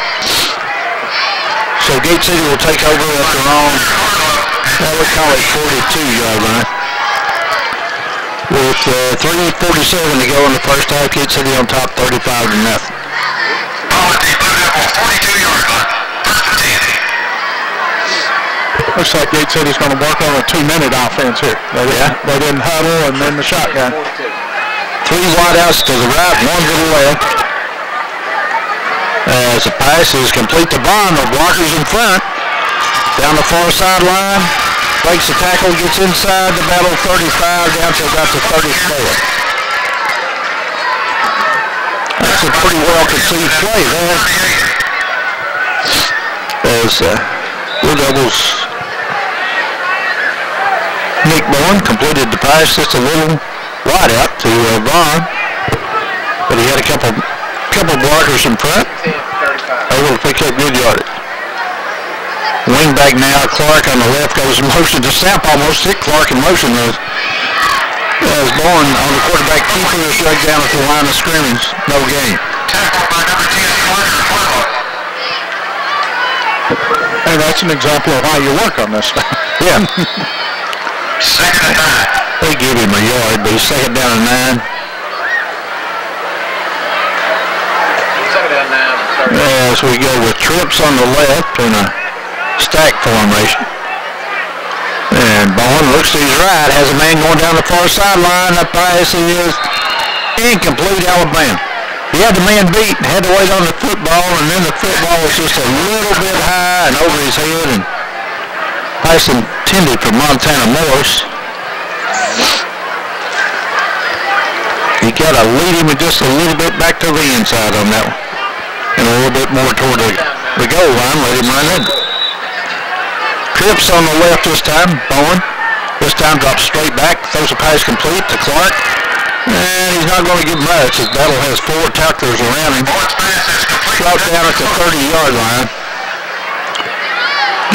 So Gate City will take over at their own, we call it 42-yard line. With 3:47 to go in the first half, Gate City on top 35-0. 42-yard line. Looks like Gate City's going to work on a 2-minute offense here. They didn't huddle and then the shotgun. 3 wideouts to the right, 1 to the left. As the pass is complete to Bond, the blockers in front. Down the far sideline, breaks the tackle, gets inside the battle 35 down to about the 34. That's a pretty well conceived play there. As Blue Devils Nick Bourne completed the pass just a little wide out to Vaughn, but he had a couple blockers in front, able to pick up good yardage. Wing back now, Clark on the left goes in motion. The snap almost hit Clark in motion as Bourne on the quarterback keeper is dragged down at the line of scrimmage. No gain. Tackled by number 10, Hey, that's an example of how you work on this stuff. Yeah. 2nd and 9. They give him a yard, but he's 2nd down and 9. 2nd down 9. As we go with trips on the left in a stack formation. And Bowen looks to his right, has a man going down the far sideline. The pass is incomplete, Alabama. He had the man beat, had to wait on the football, and then the football was just a little bit high and over his head, and pass intended for Montana Morris. You got to lead him just a little bit back to the inside on that one, and a little bit more toward the goal line. Let him run in. Trips on the left this time. Bowen this time drops straight back, throws a pass complete to Clark. And he's not going to get much as Battle has 4 tacklers around him. Dropped down at the 30-yard line.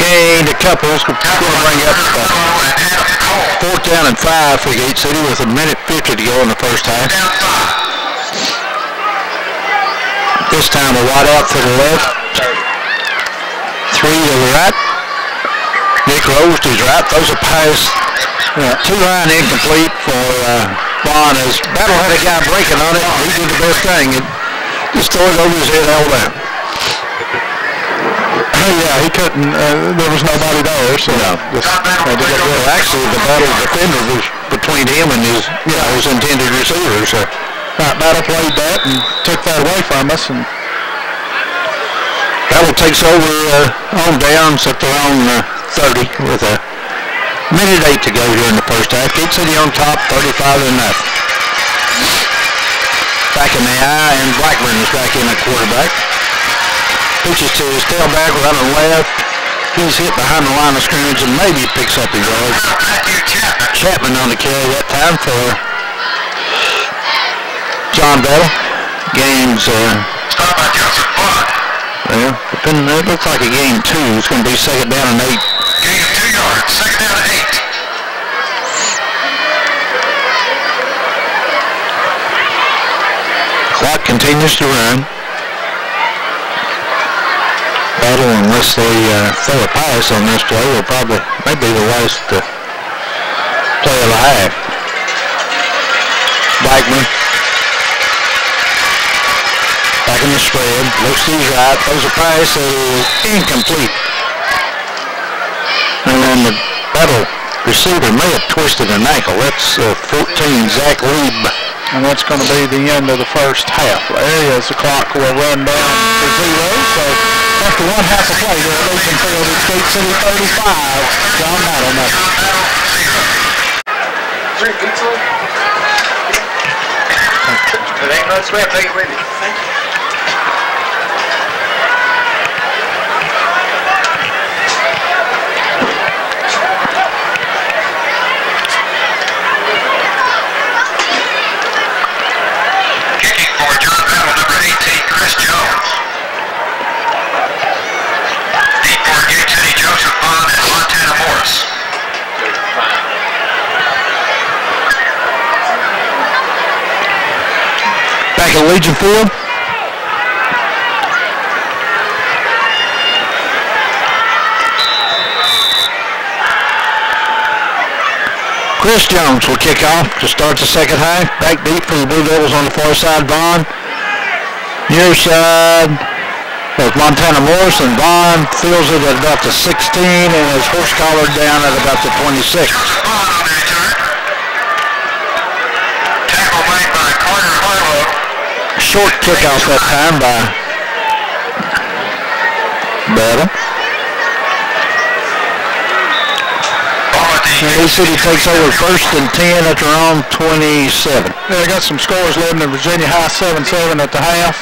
Gained a couple. It's going to bring up 4th down and 5 for Gate City with 1:50 to go in the first half. This time a wide out to the left. 3 to the right. Nick Rose to his right. Throws a pass. Too high and incomplete for Vaughn as Battle had a guy breaking on it. He did the best thing and just throw it over his head all down. Yeah, he couldn't. There was nobody there, so actually the Battle defender was between him and his intended receiver. So Battle played that and took that away from us. And Battle takes over on downs at their own 30 with a 1:08 to go here in the first half. Gate City on top, 35-0. Back in the eye, and Blackburn is back in at quarterback. Pitches to his tailback, running left. He's hit behind the line of scrimmage and maybe picks up his yard. Chapman on the carry that time for John Battle. Gains, well, it looks like a gain 2. It's going to be 2nd down and 8. Gain of 2 yards, 2nd down and 8. Clock continues to run. Battle, unless they throw a pass on this play, will probably maybe the last play of the half. Blackman back in the spread, looks to his right, throws a pass that is incomplete. And then the Battle receiver may have twisted an ankle. That's 14, Zach Lieb. And that's going to be the end of the first half. There is the clock will run down to 0. So after 1 half of play, they're losing field at Gate City 35. John Battle nothing. It ain't no sweat. Take it with you. Legion Field. Chris Jones will kick off to start the second half. Back deep for the Blue Devils on the far side. Vaughn. Near side of Montana Morrison. Vaughn feels it at about the 16 and is horse collared down at about the 26. Tackle made by Carter Harlow. Short kickoff that time by Battle. Lee City takes over 1st and 10 at their own 27. Yeah, got some scores leading to Virginia High 7-7 at the half.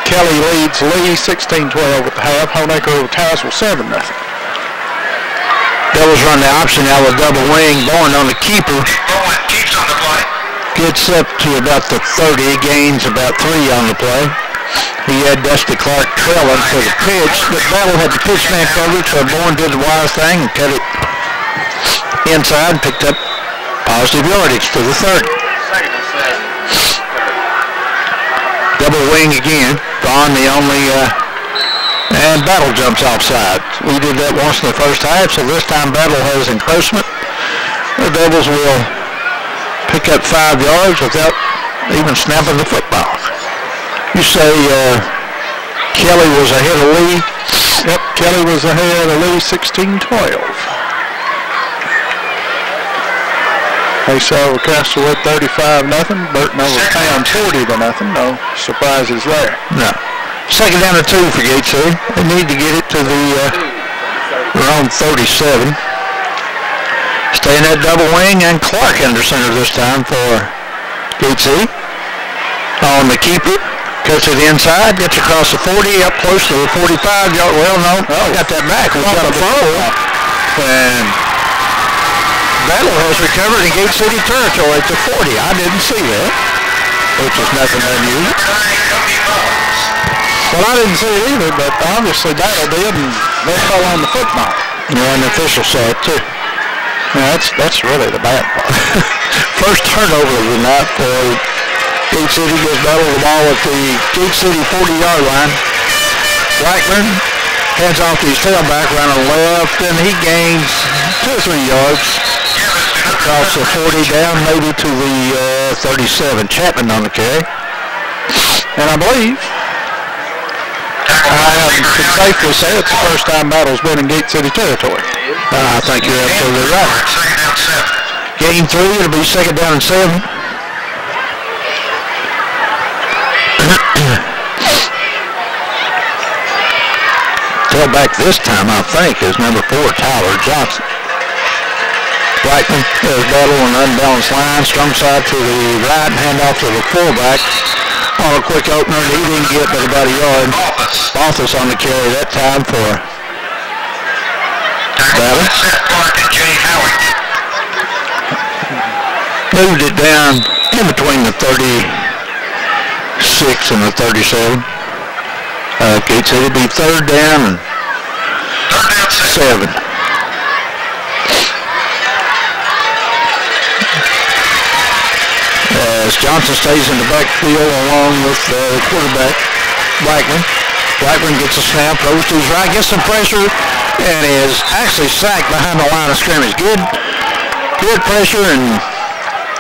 Kelly leads Lee 16-12 at the half. Honaker over Tazewell 7-0. Devils run the option out with double wing. Bourne on the keeper. Bowen keeps on the play. Gets up to about the 30. Gains about 3 on the play. He had Dusty Clark trailing for the pitch, but Battle had the pitch man covered, so Bourne did the wise thing and cut it inside and picked up positive yardage to the 30. Double wing again. Vaughn the only, and Battle jumps offside. We did that once in the first half, so this time Battle has encroachment. The Devils will pick up 5 yards without even snapping the football. You say Kelly was ahead of Lee? Yep, Kelly was ahead of Lee 16-12. Ace over Castlewood 35-0. Burton over Town 40-0. No surprises there. No. Second down and 2 for Gate City. They need to get it to the around 37. Stay in that double wing, and Clark under center this time for Gate City. On the keeper. Cuts it inside, gets across the 40, up close to the 45-yard. Well, no, got that back. We've got a foul. And Battle has recovered in Gate City territory to 40. I didn't see that, which is nothing unusual. Well, I didn't see it either, but obviously Battle did, and they fell on the football. Yeah, and the official saw it too. Yeah, that's really the bad part. First turnover of the night for Gate City. Gives Battle the ball at the Gate City 40-yard line. Blackburn heads off to his tailback, around on the left, and he gains 2 or 3 yards. Across the 40 down maybe to the 37. Chapman on the carry. And I believe I can safely say it's the first time Battle's been in Gate City territory. I think you're absolutely right. Gain 3, it'll be second down and 7. Tailback this time, I think, is number 4, Tyler Johnson. Blackman, there's Battle on an unbalanced line, strong side to the right, and hand off to the fullback. On a quick opener, he didn't get but about a yard. Balthus on the carry that time for Battle. Moved it down in between the 36 and the 37. Gate City be third down and 7. As Johnson stays in the backfield along with the quarterback, Blackman. Blackman gets a snap, throws to his right, gets some pressure, and is actually sacked behind the line of scrimmage. Good pressure and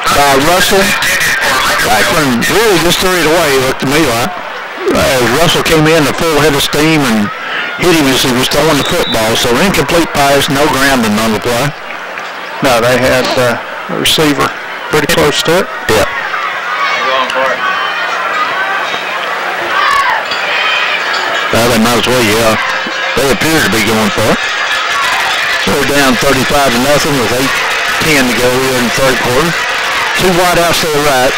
by Russell. Blackman really just threw it away, it looked to me like. Russell came in a full head of steam and hit him as he was throwing the football. So incomplete pass, no grounding on the play. No, they had the receiver pretty close to it. Yeah. Well, they might as well, yeah. They appear to be going for it. They're down 35-0 with 8:10 to go here in the third quarter. 2 wideouts to the right.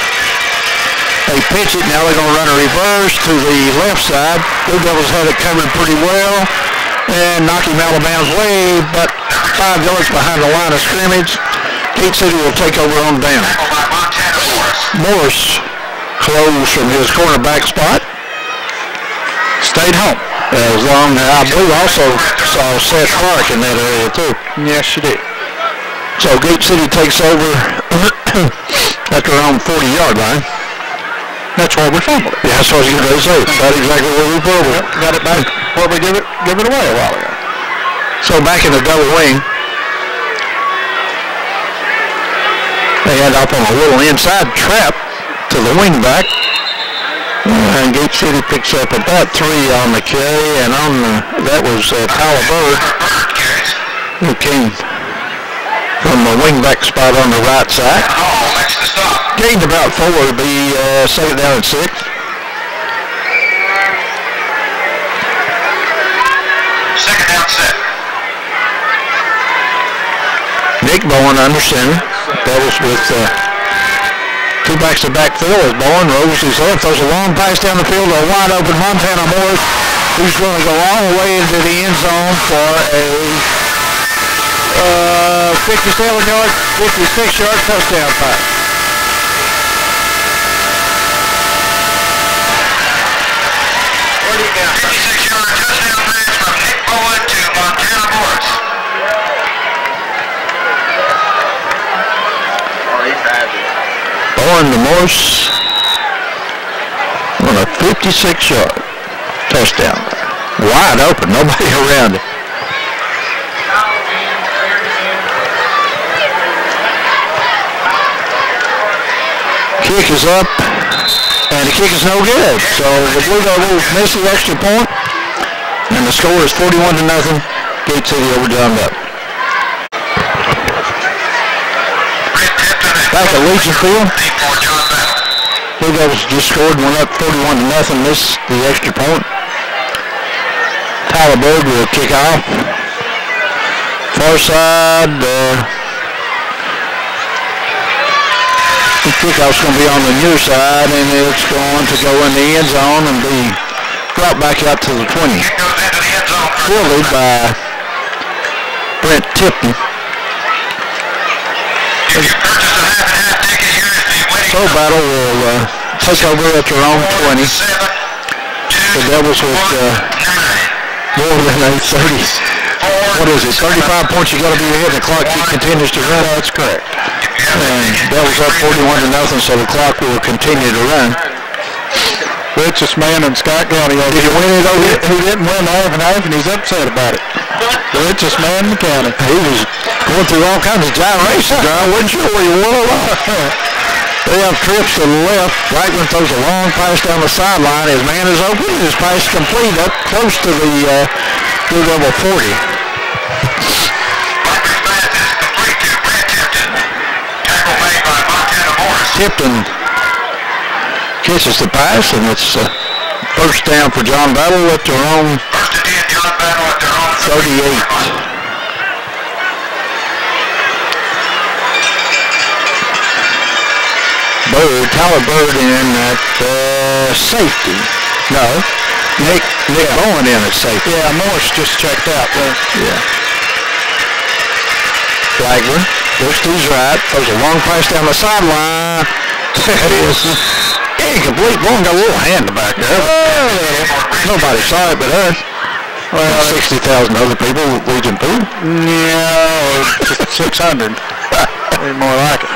They pitch it, now they're going to run a reverse to the left side. Blue Devils had it covered pretty well and knock him out of bounds way, but 5 yards behind the line of scrimmage. Gate City will take over on down. Morris closed from his cornerback spot. Stayed home. As long as I believe also saw Seth Clark in that area too. Yes, she did. So Gate City takes over at their own 40-yard line. That's where we fumbled it. Yeah, that's what I was going to say. That's exactly where we fumbled it. Got it back where we give it away a while ago. So back in the double wing. They end up on a little inside trap to the wing back. And Gate City picks up about 3 on the carry, and on that was Tyler Bird, who came from the wing back spot on the right side. Gained about 4 to be second down and 6. Second down set. Nick Bowen under center. That was with 2 backs to backfield as Bowen rolls his left, throws a long pass down the field to a wide open Montana Morris, who's going to go all the way into the end zone for a 57-yard, 56-yard touchdown pass. What do you got? 56-yard touchdown pass from Nick Bowen to Montana Morris. Bowen to Morse on a 56-yard touchdown. Wide open, nobody around it. Kick is up, and the kick is no good. So the Blue Devils miss the extra point, and the score is 41-0. Gate City over John Bell. Back at Legion Field. Blue Devils just scored, went up 41-0, missed the extra point. Tyler Bird will kick off. Far side, the kickoff's going to be on the near side, and it's going to go in the end zone and be brought back out to the 20. Fielded by Brent Tipton. Pro Battle will take over at their own 20. The Devils with more than a 30. What is it? 35 points. You got to be ahead. The clock continues to run. That's correct. And Devils up 41-0, so the clock will continue to run. Richest man in Scott County. Did you win it over? He didn't win half and half, and he's upset about it. The richest man in the county. He was going through all kinds of gyrations. I wasn't sure where you were. They have trips to the left. Blackman throws a long pass down the sideline. His man is open. His pass complete up close to the Blue Devil 40. Tipton catches the pass, and it's first down for John Battle at their own 38. Tyler Bird in at safety. No, Nick Bowen in at safety. Yeah, Morris just checked out there. Yeah. Flagler goes to his right, throws a long pass down the sideline. It is incomplete. Bowen got a little hand back there. Nobody saw it but us. Well, 60,000 other people with Legion Pool. Yeah, 600. Maybe more like it.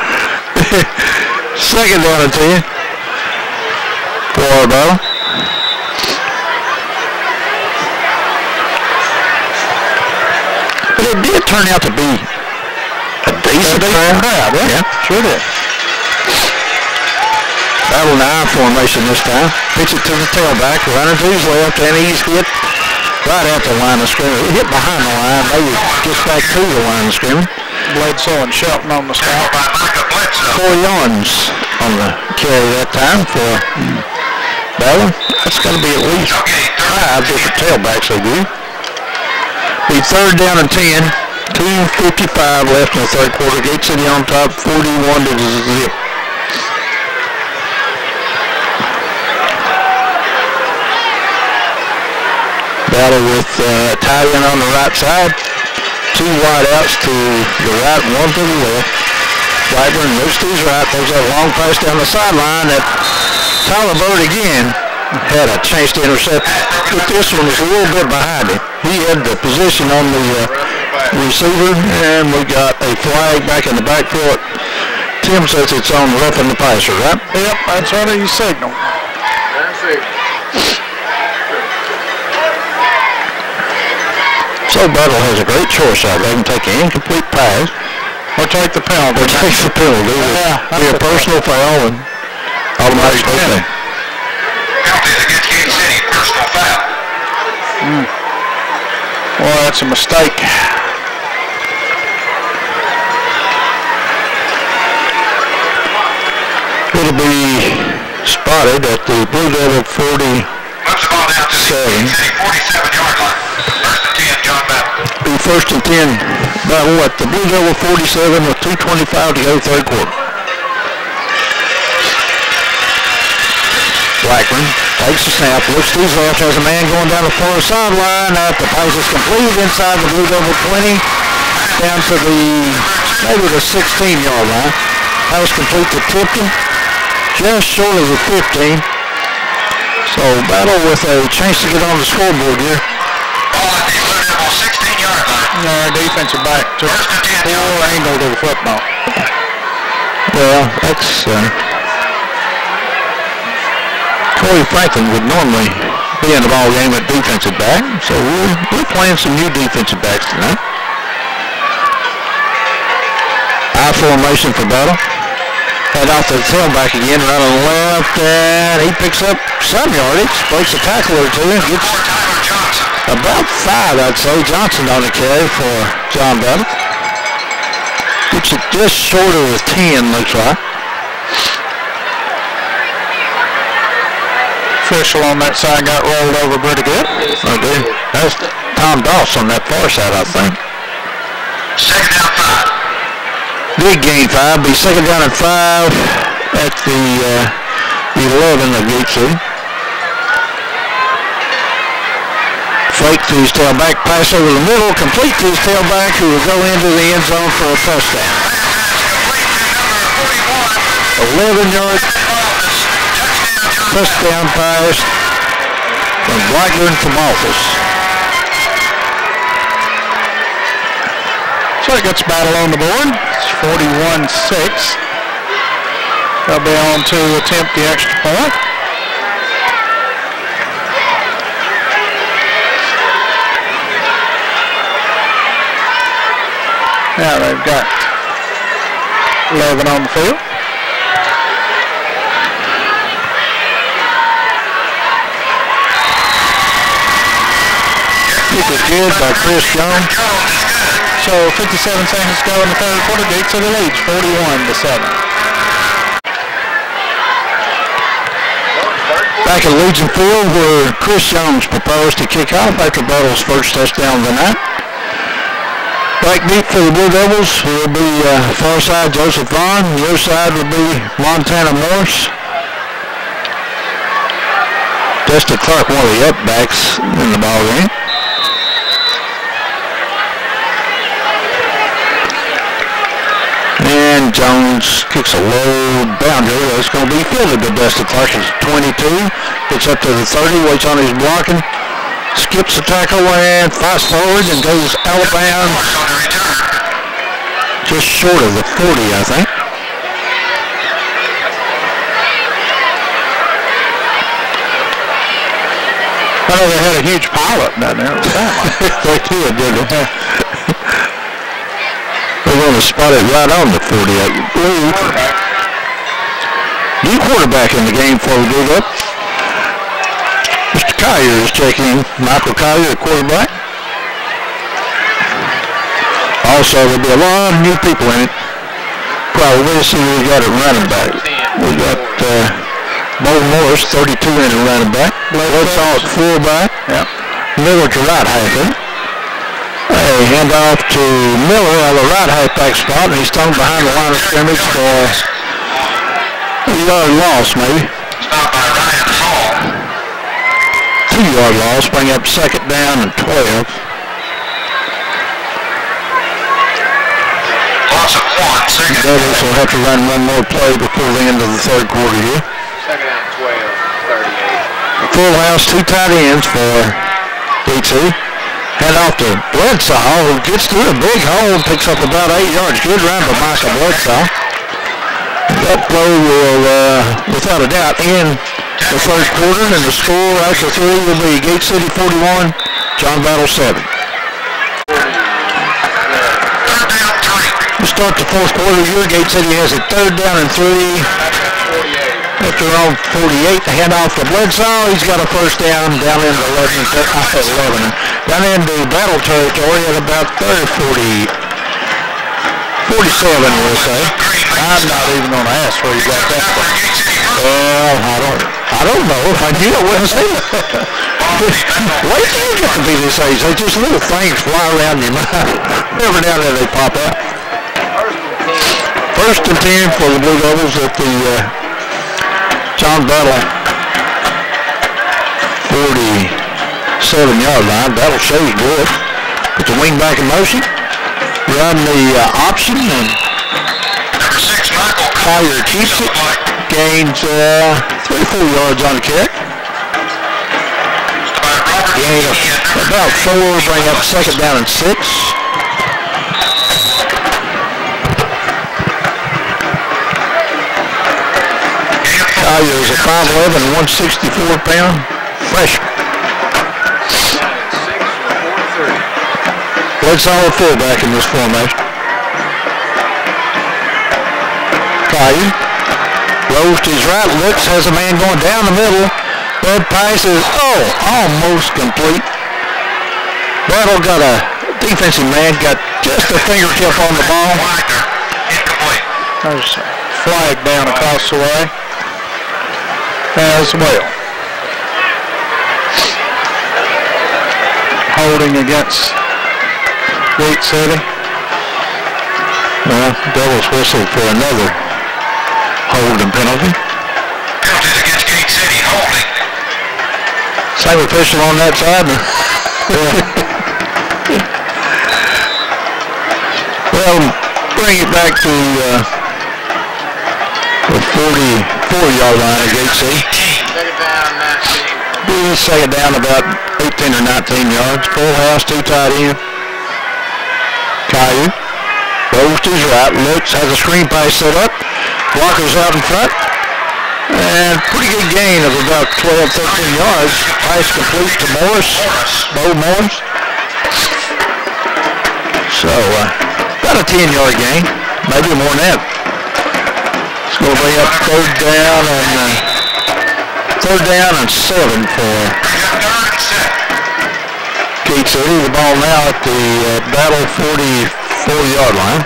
Second down and 10 for Battle. But it did turn out to be a decent crowd. Yeah, sure did. Battle 9 formation this time. Pitch it to the tailback, running to his left, and he's hit right at the line of scrimmage. He hit behind the line. Maybe gets back to the line of scrimmage. Bledsoe and Shelton on the spot. 4 yards on the carry that time for Battle. That's going to be at least 5 different tailbacks they do. Be third down and 10. 2:55 left in the third quarter. Gate City on top, 41-0. Battle with Italian on the right side. 2 wideouts to the right, 1 to the left. Blackburn moves to his right, throws that long pass down the sideline that Tyler Bird again had a chance to intercept, but this one was a little bit behind him. He had the position on the receiver, and we got a flag back in the backfield. Tim says it's on roughing the passer, right? Yep, that's what he signaled. So Battle has a great choice out. They can take an incomplete pass. Or take the penalty. Or take the penalty. Yeah, be a personal foul and automatic penalty. Penalties against Gate City, personal foul. Well, that's a mistake. It'll be spotted at the Blue Devil 40. Moves the ball down to the Gate City 47-yard line. First and 10, John Battle. Be first and 10 Battle at the Blue Devil 47 with 2:25 to go third quarter. Blackman takes the snap, looks to his left, has a man going down the far sideline. The pass is complete inside the Blue Devil 20, down to maybe the 16-yard line. Pass complete to Tipton, just short of the 15. So Battle with a chance to get on the scoreboard here. Ball at the Blue Devil 16-yard line. Our defensive back took poor angle to the football. Well, that's Corey Franklin would normally be in the ball game at defensive back, so we're playing some new defensive backs tonight. I formation for Battle. Head off the tailback again, right on the left, and he picks up some yardage, breaks a tackle or two, and gets about 5, I'd say. Johnson on the carry for John Battle. Gets it just short of the 10, looks like. Official on that side got rolled over pretty good. I do. That's Tom Doss on that far side, I think. Second down 5. Big gain 5. Be second down and 5 at the 11 of Gate City. Fake to his tailback, pass over the middle, complete to his tailback, who will go into the end zone for a touchdown. 11-yard touchdown pass from Blackburn to Malthus. So it gets Battle on the board. It's 41-6. They'll be on to attempt the extra point. Now they've got 11 on the field. Kick is good by Chris Jones. So 57 seconds to go in the third quarter. Gate City leads 41-7. Back at Legion Field where Chris Jones proposed to kick off after Battle's first touchdown of the night. Back deep for the Blue Devils will be far side Joseph Vaughn. The other side will be Montana Morse. Dusty Clark, one of the up backs in the ball game. And Jones kicks a low boundary. It's going to be fielded to Dusty Clark. It's 22. Gets up to the 30, waits on his blocking. Skips the tackle and fast forward and goes out of bounds. Just short of the 40, I think. I know they had a huge pileup down there. They did, didn't they? They're going to spot it right on the 40, I believe. New quarterback in the game for the Blue Devils. Mr. Collier is checking. Michael Collier, the quarterback. Also, there'll be a lot of new people in it. Probably see we got a running back. We got Bo Morris, 32 in a running back. Bledsoe at fullback. Yep. Miller to right half. A handoff to Miller on the right halfback spot, and he's thrown behind the line of scrimmage for a yard loss, maybe. Stopped by Ryan Hall. 2-yard loss, bring up second down and 12. Loss of 1, second. Devils will have to run one more play before the end of the third quarter here. Second down 12, 38. Full house, 2 tight ends for D2. Hand off to Bledsoe, who gets through a big hole and picks up about 8 yards. Good run by Michael Bledsoe. That play will, without a doubt, end the the first quarter, and the score after 3 will be Gate City 41, John Battle 7. We start the fourth quarter here. Gate City has a 3rd down and 3. After on 48, the handoff to Bledsoe. He's got a first down into 11. Down into battle territory at about 47, we'll say. I'm not even going to ask where you got that from. Well, I don't know. I knew I wouldn't say it. Wait till you get to be this age. They just little things fly around your mind. Every now and then they pop out. First and 10 for the Blue Devils at the John Battle 47-yard line. Battle shows good. Put the wing back in motion. Run the option, and Number 6, Michael Collier keeps it. Gains 3 or 4 yards on the kick. Gain about 4, bring up 2nd down and 6. Collier is a 5'11", 164-pound freshman. Bledsoe fullback in this formation. Collier rolls to his right, looks, has a man going down the middle. That pass is, almost complete. Battle got a defensive man, got just a fingertip on the ball. There's a flag down across the way as well. Holding against Gate City. Well, Devils whistled for another holding penalty. Penalties against Gate City, holding. Same official on that side. Well, bring it back to the 44-yard line of Gate City. Second down about 18 or 19 yards. Full house, 2 tight end. Caillou rolls to his right, looks, has a screen pass set up. Walker's out in front. And pretty good gain of about 12, 13 yards. Pass complete to Morris, Bo Morris. So, about a 10-yard gain, maybe more than that. It's going to bring up 3rd down and 7 for Gate City. The ball now at the Battle 44-yard line.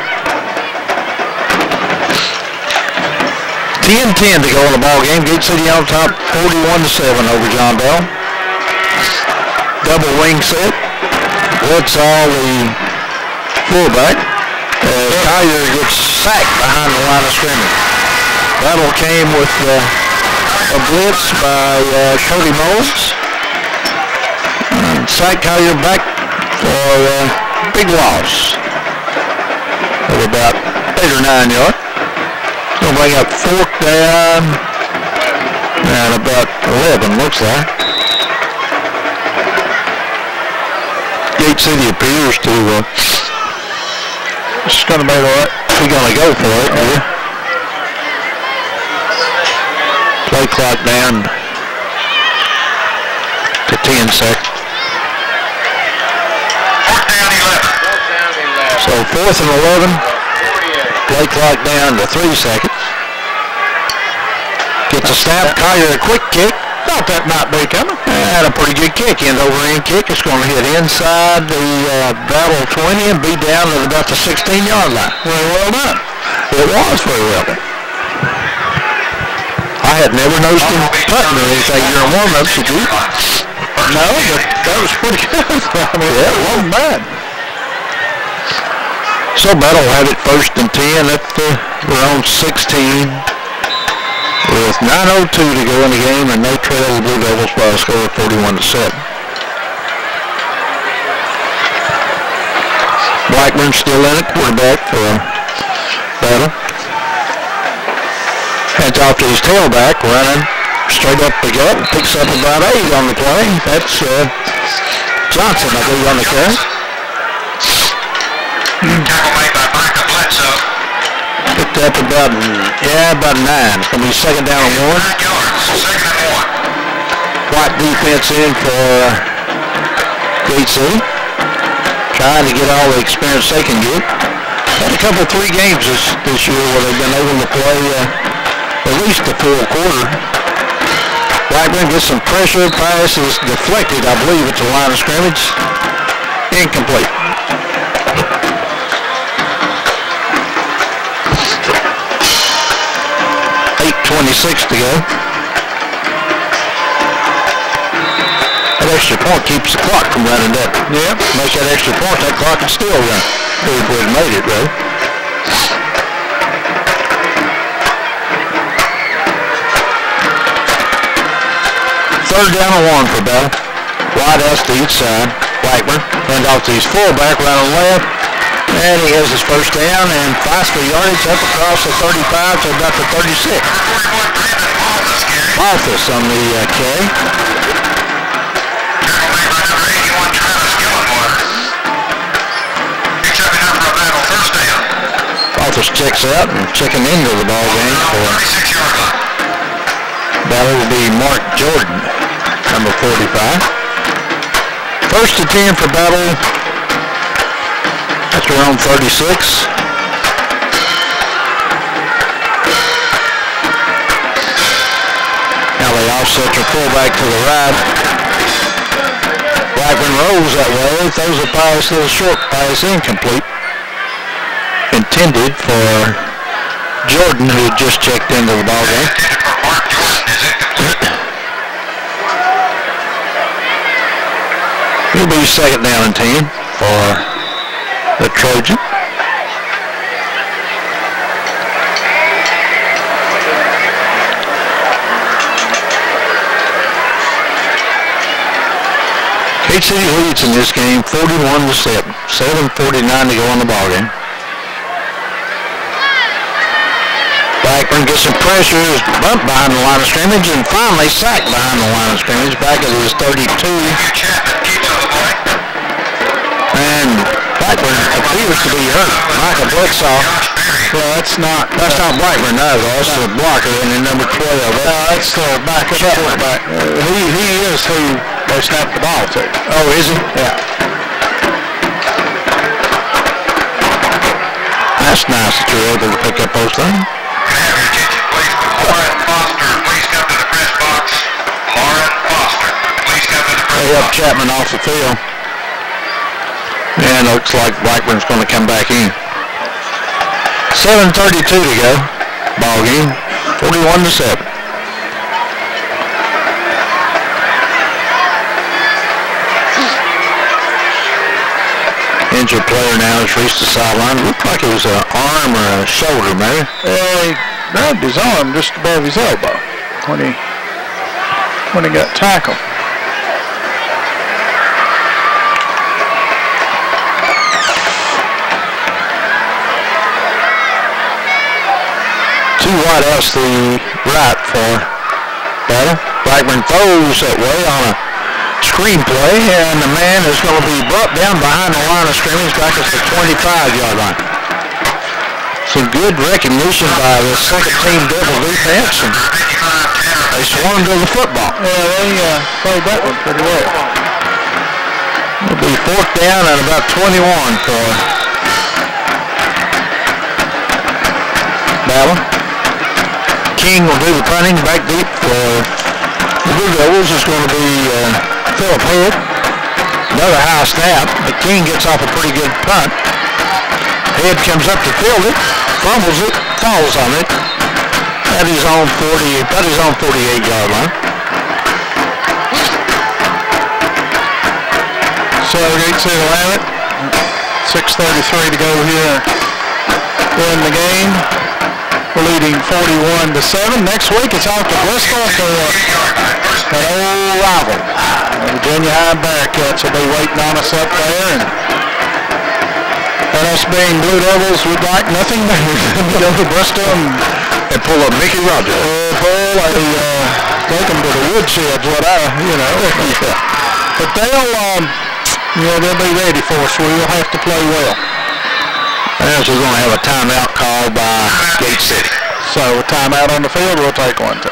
10-10 to go in the ball game. Gate City on top, 41-7 over John Bell. Double wing set. Bledsoe, the fullback. Collier gets sacked behind the line of scrimmage. Battle came with a blitz by Cody Mullins. Sacked Collier back for a big loss of about 8 or 9 yards. Going to bring up 4th down and about 11, looks like. Gate City appears to it's going to be all right. We're going to go for it, yeah. Play clock down to 10 seconds. 4th down, 11. So 4th and 11. Play clock down to 3 seconds. Gets a snap. Collier a quick kick. Thought that might be coming. Had a pretty good kick. End over end kick. It's going to hit inside the Battle 20 and be down at about the 16-yard line. Very well done. It was very well done. I had never noticed him putting or anything during warm-ups, did you? No, but that was pretty good. I mean, yeah, it wasn't bad. So Battle will have it 1st and 10 at we're on 16 with 9:02 to go in the game, and they trail the Blue Devils by a score of 41-7. Blackburn still in it, quarterback for Battle. Hands off to his tailback, running straight up the gut, picks up about 8 on the play. That's Johnson, I believe, on the carry. Tackle made by Michael Bledsoe. Picked up about 9. It's going to be 2nd down and 1. 9 yards, 2nd and 1. White defense in for Gate City. Trying to get all the experience they can get. Had a couple 3 games this year where they've been able to play at least the full quarter. Blackburn gets some pressure. Pass is deflected, I believe, at the line of scrimmage. Incomplete. 8:26 to go. That extra point keeps the clock from running up. Yeah. Make that extra point, that clock can still run. If we had made it, though. Third down and 1 for Bell. Wide out to each side. Blackburn runs off to his fullback, right on the left. And he has his first down and fights for yardage up across the 35 to about the 36. Malthus on the carry. Malthus checks out and checking into the ball game for that will be Mark Jordan, number 45. First and 10 for Battle. That's around 36. Now they offset their fullback to the right. Blackburn rolls that way, throws a pass, little short pass, incomplete. Intended for Jordan, who had just checked into the ball game. It'll be second down and 10 for the Trojan. Gate City leads in this game 41-7. 7:49 to go on the ball game. Blackburn gets some pressure, is bumped behind the line of scrimmage, and finally sacked behind the line of scrimmage, back at his 32. And Blackburn appears to be hurt. Michael Bledsoe. Well, that's not Blackburn, no, that's the blocker in the number 12. That's the backup quarterback. He is who they snapped the ball to. Oh, is he? Yeah. That's nice that you're able to pick up those things. They help Chapman off the field. And it looks like Blackburn's going to come back in. 7:32 to go. Ball game. 41-7. Injured player now has reached the sideline. Looked like it was an arm or a shoulder, maybe. He grabbed his arm just above his elbow when he got tackled. Two wideouts to the right for Battle. Blackburn throws that way on a screen play, and the man is going to be brought down behind the line of scrimmage back at the 25-yard line. Some good recognition by the second team Devil defense, and they swarmed to the football. Yeah, they played that one pretty well. It'll be fourth down and about 21 for Battle. King will do the punting back deep for the Blue Devils. Is going to be Philip Head. Another high snap, but King gets off a pretty good punt. Head comes up to field it, fumbles it, falls on it at his own 48-yard line. So Gate City will have it. 6:33 to go here in the game. We're leading 41-7. Next week it's off to Bristol for an old rival. Virginia High Bearcats will be waiting on us up there, and us being Blue Devils, we'd like nothing better than to go to Bristol and pull up Mickey Rogers. Take them to the woodsheds, But they'll be ready for us. We'll have to play well. And we're going to have a timeout called by Gate City. So a timeout on the field, we'll take one too.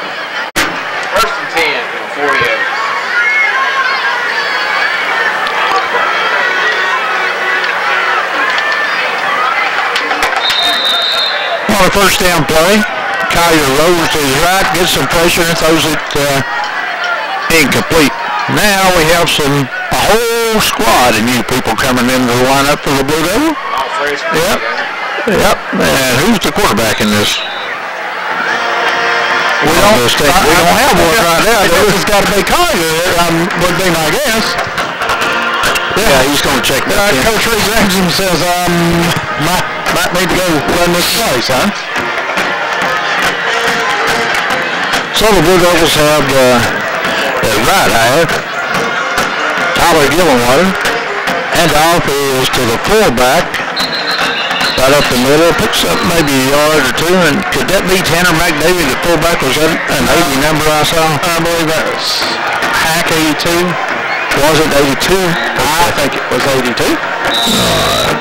First and 10 from 48. on a first down play. Collier rolls to his right, gets some pressure, and throws it incomplete. Now we have a whole squad of new people coming into the lineup for the Blue Devils. Yep. Yep. And who's the quarterback in this? We don't have one right now. It's got to be Collier, would be my guess. Yeah, he's going to check that. Coach Reed Jackson says, might need to go run this place, huh? So the Blue Devils have the right half. Tyler Gillenwater. Handoff is to the fullback. Right up the middle. Picks up maybe a yard or two. And could that be Tanner McDavid, the fullback? Was that an 80 number I saw? I believe that was Hack 82. Was it 82? I think it was 82.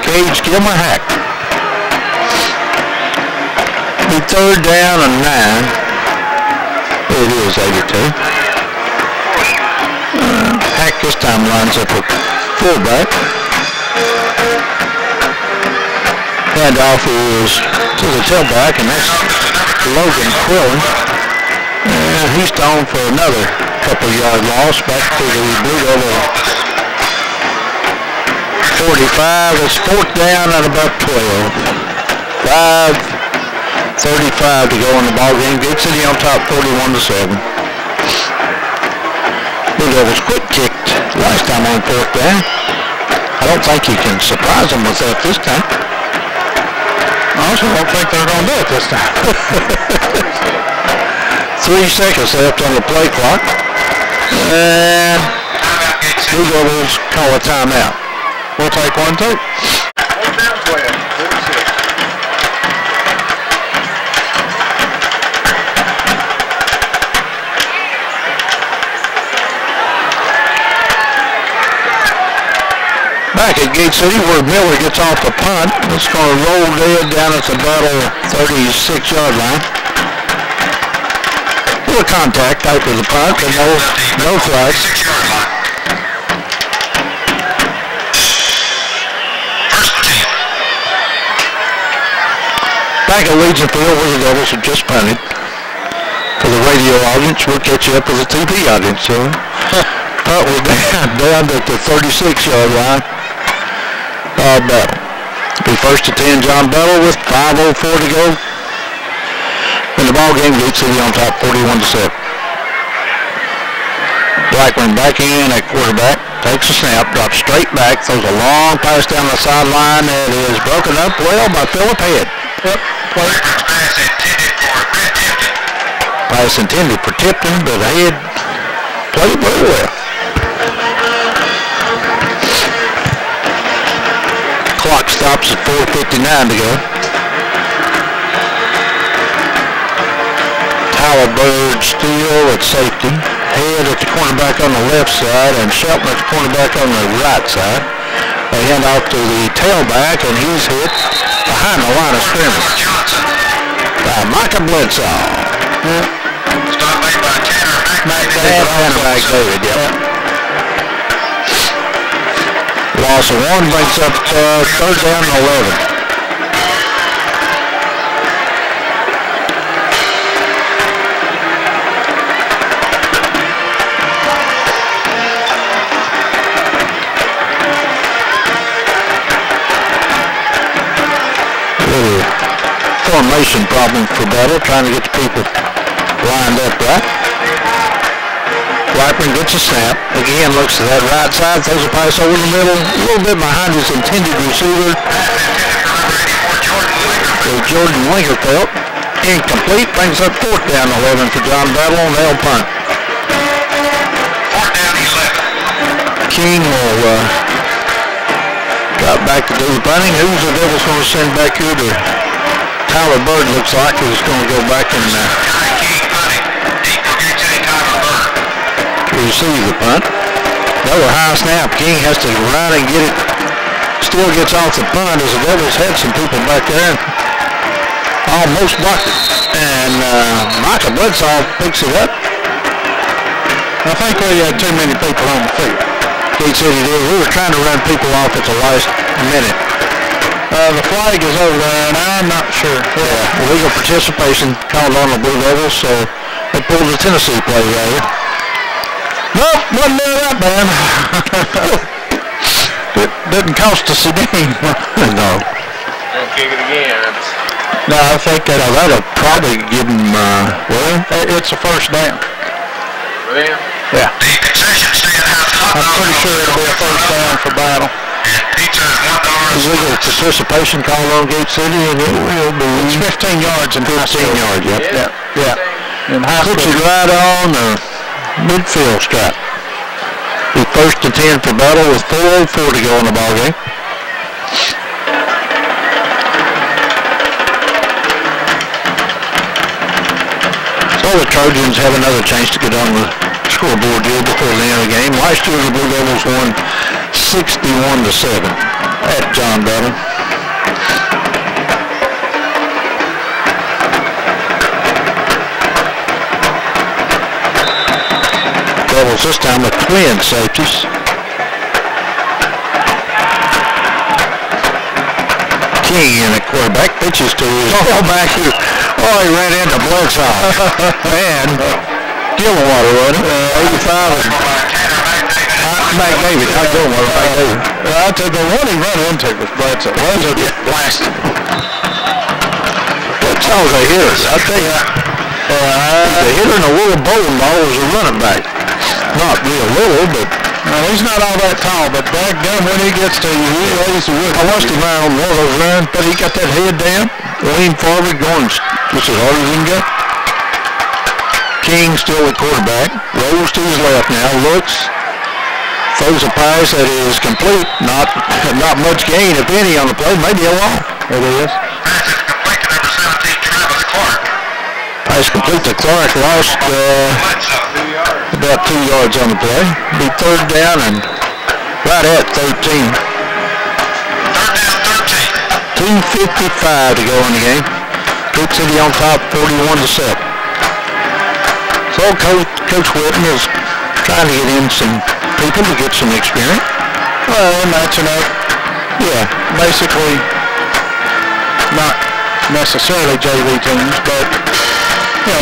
Gage Gilmer Hack. Be third down and 9. It is 82. Hack this time lines up a fullback. Handoff is to the tailback, and that's Logan Quillen. And he's thrown for another couple yard loss back to the Blue Devil 45. It's fourth down at about 12. 5:35 to go in the ball game. Gate City on top, 41-7. Blue Devils quick kicked last time on fourth down. I don't think you can surprise them with that this time. I also don't think they're going to do it this time. 3 seconds left on the play clock. And Blue Devils call a timeout. We'll take one, too. Back at Gate City where Miller gets off the punt. It's going to roll dead down at the battle 36-yard line. A little contact after the punt, and no flags. Back at Legion Field where the Devils have just punted. For the radio audience, we'll catch you up with the TV audience. So punt was down at the 36-yard line. Battle. Be first to 10, John Battle with 5:04 to go. In the ball game, Gate City on top, 41-7. Blackman back in at quarterback, takes a snap, drops straight back, throws a long pass down the sideline that is broken up well by Phillip Head. Yep. Pass intended for Tipton, but Head played very well. Clock stops at 4:59 to go. Tyler Bird still at safety. Head at the cornerback on the left side and Shelton at the cornerback on the right side. They hand off to the tailback and he's hit behind the line of scrimmage by Micah Bledsoe. Stop made by Tanner McDavid. Yep. Loss of 1 brings up third down and 11. Little formation problem for Battle, trying to get the people lined up right. Blackman gets a snap. Again, looks to that right side, throws a pass over the middle, a little bit behind his intended receiver. Jordan Lingerfeld. Incomplete, brings up fourth down 11 for John Battle on the L punt. Fourth down 11. King will got back to do the punting. Who's the Devils going to send back here to Tyler Bird? Looks like he's going to go back and receive the punt. Another high snap. King has to run and get it. Still gets off the punt as the Devils had some people back there. Almost blocked it. And Micah Bledsoe picks it up. I think we had too many people on the field. Gate City did. We were trying to run people off at the last minute. The flag is over there, and I'm not sure. Yeah, illegal participation called on the Blue Devils, so they pulled the Tennessee play right here. Nope, wasn't near that, man. It didn't cost us a game. No. Don't kick it again. No, I think that'll probably give them, it's a first down. For them? Yeah. The concession stand has hot I'm pretty sure it'll be a first down for Battle. Pizza is illegal participation called on Gate City, and it will be It's 15 yards in high 15 school. yards, yep. Yeah. In high Puts school. it right on the midfield stripe. Be first and 10 for Battle with 4:04 to go in the ball game. So the Trojans have another chance to get on the scoreboard here before the end of the game. Last year the Blue Devils won 61-7 at John Battle. Devils this time with twin safeties. King in at quarterback, pitches to his back here. Oh, he ran into Bledsoe. And Gillenwater, wasn't it? 85 and McDavid. Not Gillenwater, McDavid. I tell you, the one he ran into was Bledsoe. Bledsoe get blasted. Bledsoe's a hitter. I tell you, the hitter in a little bowling ball was a running back. Not real little, but He's not all that tall, but daggone when he gets to you, he lays the wood. I watched him out on one of those runs, but he got that head down, lean forward, going just as hard as he can go. King still the quarterback, rolls to his left now, looks, throws a pass that is complete, not much gain, if any, on the play, maybe a long. There it is. Pass is complete to number 17, Travis Clark. Pass complete to Clark, lost about 2 yards on the play. Be third down and right at 13. Third down, 13. 2:55 to go in the game. Gate City on top, 41-7. So Coach Whitten is trying to get in some people to get some experience. Well, matching up. Yeah, Basically, not necessarily JV teams, but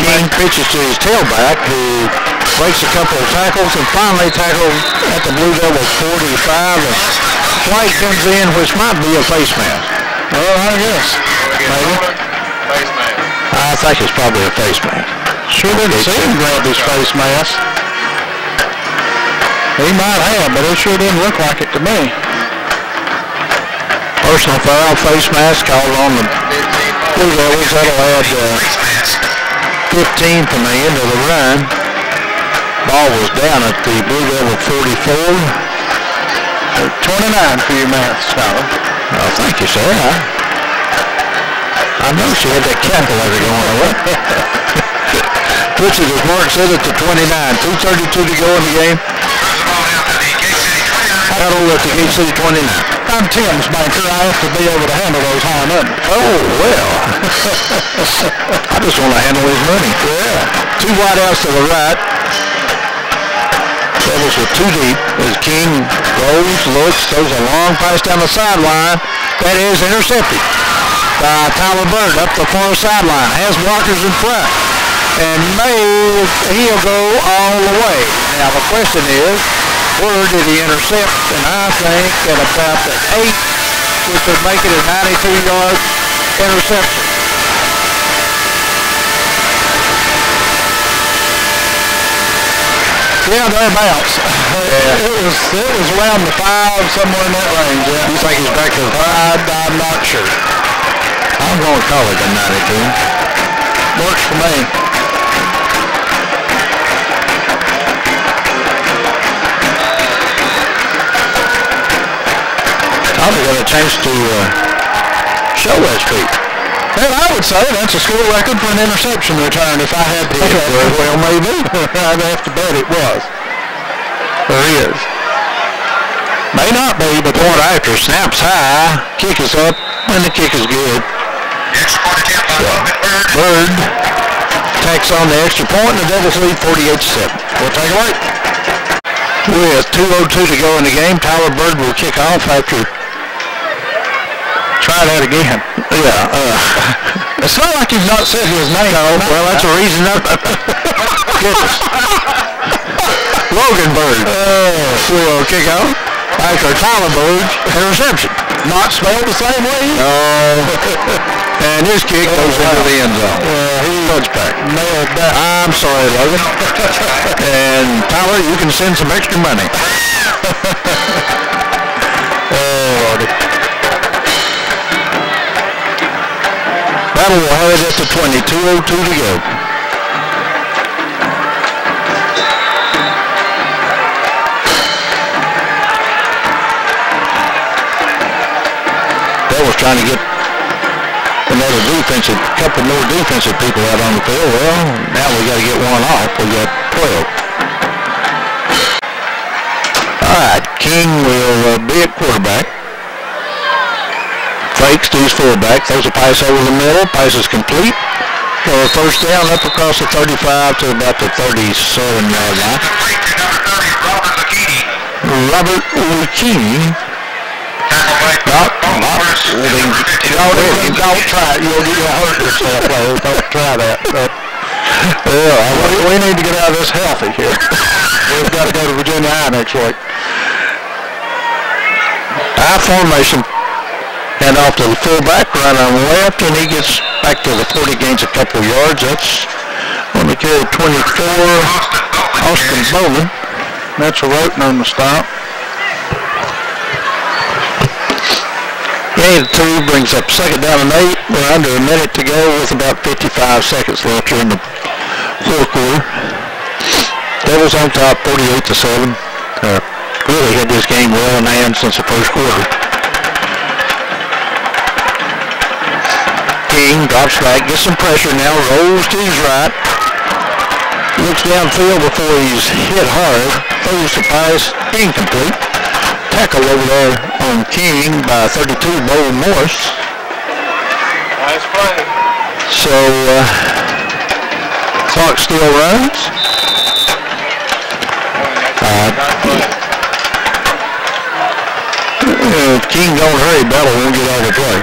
King pitches to his tailback, who breaks a couple of tackles and finally tackles at the Blue Devils 45. And flag comes in, which might be a face mask. well, I guess. Maybe. Face mask. I think it's probably a face mask. Sure didn't see him grab his face mask. He might have, but it sure didn't look like it to me. Personal foul, face mask called on the Blue Devils. That'll add 15 from the end of the run. Ball was down at the Blue Devil 44. 29 for your math scholar. Oh, thank you, sir. I know she had that calculator going away. Puts it, as Mark said, at the 29. 2:32 to go in the game. Battle at the Gate City 29. I'm Tim's banker. I have to be able to handle those high numbers. Oh, well. I just want to handle his money. Yeah. Two wide outs to the right. Devils with two deep as King rolls, looks, throws a long pass down the sideline. That is intercepted by Tyler Bird up the far sideline. Has blockers in front. And he'll go all the way. Now the question is, where did he intercept? And I think at about the 8, which would make it a 92-yard interception. Yeah, thereabouts. It was around the 5, somewhere in that range. Yeah. You think he's back to the 5? I'm not sure. I'm going to call it a 92. Works for me. Probably got a chance to show that streak. Well, I would say that's a school record for an interception return if I had to. Well, maybe. I'd have to bet it was. There is. May not be, but Point after, snaps high, kick is up, and the kick is good. Extra point attempt by Bird. Bird tacks on the extra point, and the Devils lead 48-7. We'll take a break. With 2:02 to go in the game, Tyler Bird will kick off after Try that again. Yeah. It's not like you've not said his name. No, well, that's a reason not. Goodness. Logan Bird will kick off after Tyler Bird's interception. Not spelled the same way? No. And his kick goes into the end zone. Touchback. Nailed that. I'm sorry, Logan. And Tyler, you can send some extra money. Oh, Lordy. Battle will have it at the 20. 2:02 to go. Was trying to get another couple more defensive people out on the field. Well, now we got to get one off. We got 12. All right, King will be at quarterback. Fakes to his fullback. Throws a pass over the middle. Pass is complete. First down up across the 35 to about the 37-yard line. Robert Lucchini. Don't try it. You'll hurt yourself, players. Don't try that. We need to get out of this healthy here. We've got to go to Virginia High next week. High formation. Hand off to the fullback, right on the left, and he gets back to the 40, gains a couple of yards. That's on the carry 24, Austin Bowman. That's a Roten on the stop. Gain of 2 brings up second down and 8. We're under a minute to go with about 55 seconds left here in the fourth quarter. Devils on top, 48-7. Really had this game well in hand since the first quarter. King drops back, gets some pressure now, rolls to his right. Looks downfield before he's hit hard. Throws the pass, incomplete. Tackle over there on King by 32, Bo Morris. Nice play. So, clock still runs. King don't hurry, Battle won't get out of the play.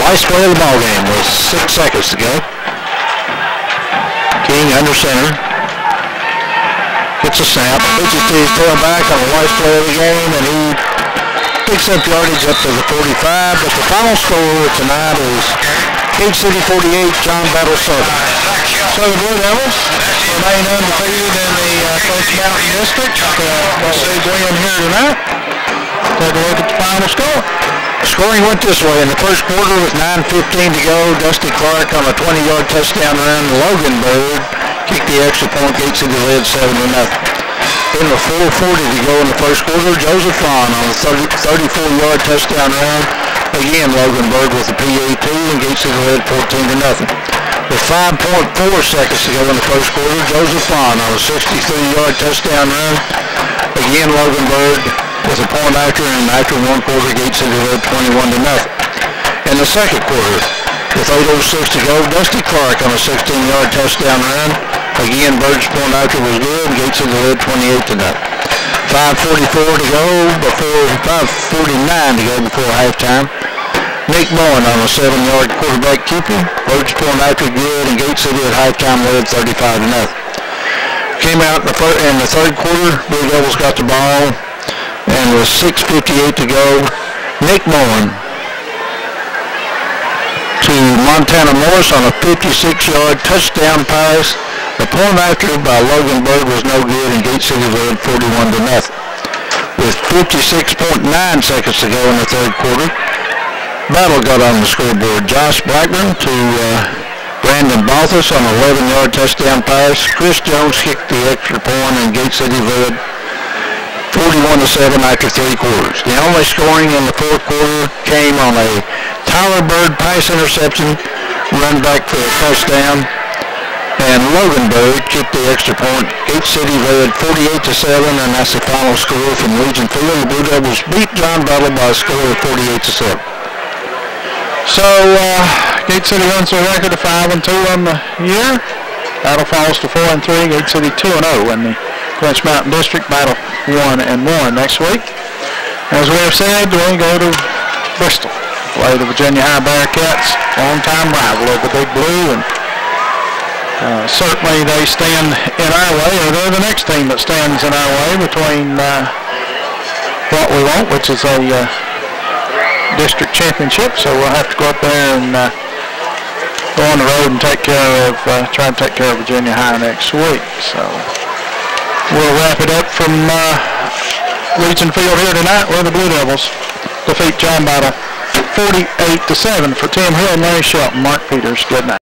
Last play of the ball game with 6 seconds to go. King under center. Gets a snap. Pitches to his tailback on the last play of the game, and he picks up yardage up to the 45. But the final score tonight is Gate City 48, John Battle 7. So the Blue Devils remain undefeated in the Coach Mountain District. Big win here tonight. Take a look at the final score. Scoring went this way. In the first quarter with 9:15 to go, Dusty Clark on a 20-yard touchdown run. Logan Bird kicked the extra point. Gate City led 7-0. In the 4:40 to go in the first quarter, Joseph Vaughn on a 34-yard touchdown run. Again, Logan Bird with the PAT, and Gate City led 14-0. With 5.4 seconds to go in the first quarter, Joseph Vaughn on a 63-yard touchdown run. Again, Logan Bird with a point after, and after one quarter, Gate City led 21-0. In the second quarter, with 8:06 to go, Dusty Clark on a 16-yard touchdown run. Again, Bird's point after was good, and Gate City led 28-0. 5:44 to go before 5:49 to go before halftime. Nick Bowen on a 7-yard quarterback keeper. Bird's point after good, and Gate City at halftime led 35-0. Came out in the third quarter. Blue Devils got the ball, and with 6:58 to go, Nick Bowen to Montana Morris on a 56-yard touchdown pass. The point after by Logan Bird was no good, and Gate City led 41-0. With 56.9 seconds to go in the third quarter, Battle got on the scoreboard. Josh Blackburn to Brandon Balthus on an 11-yard touchdown pass. Chris Jones kicked the extra point, and Gate City led 41-7 after 3 quarters. The only scoring in the fourth quarter came on a Tyler Bird pass interception, run back for a touchdown, and Logan Bird kicked the extra point. Gate City led 48-7, and that's the final score from Legion Field. The Blue Devils beat John Battle by a score of 48-7. So, Gate City runs their record of 5-2 on the year. Battle falls to 4-3. Gate City 2-0 in the Clinch Mountain District battle 1-1 next week. As we have said, we go to Bristol, play the Virginia High Bearcats, longtime rival of the Big Blue, and certainly they stand in our way, or they're the next team that stands in our way between what we want, which is a district championship. So we'll have to go up there and go on the road and take care of, try and take care of Virginia High next week. So we'll wrap it up from Legion Field here tonight, where the Blue Devils defeat John Battle 48-7. For Tim Hill and Larry Shelton, Mark Peters, good night.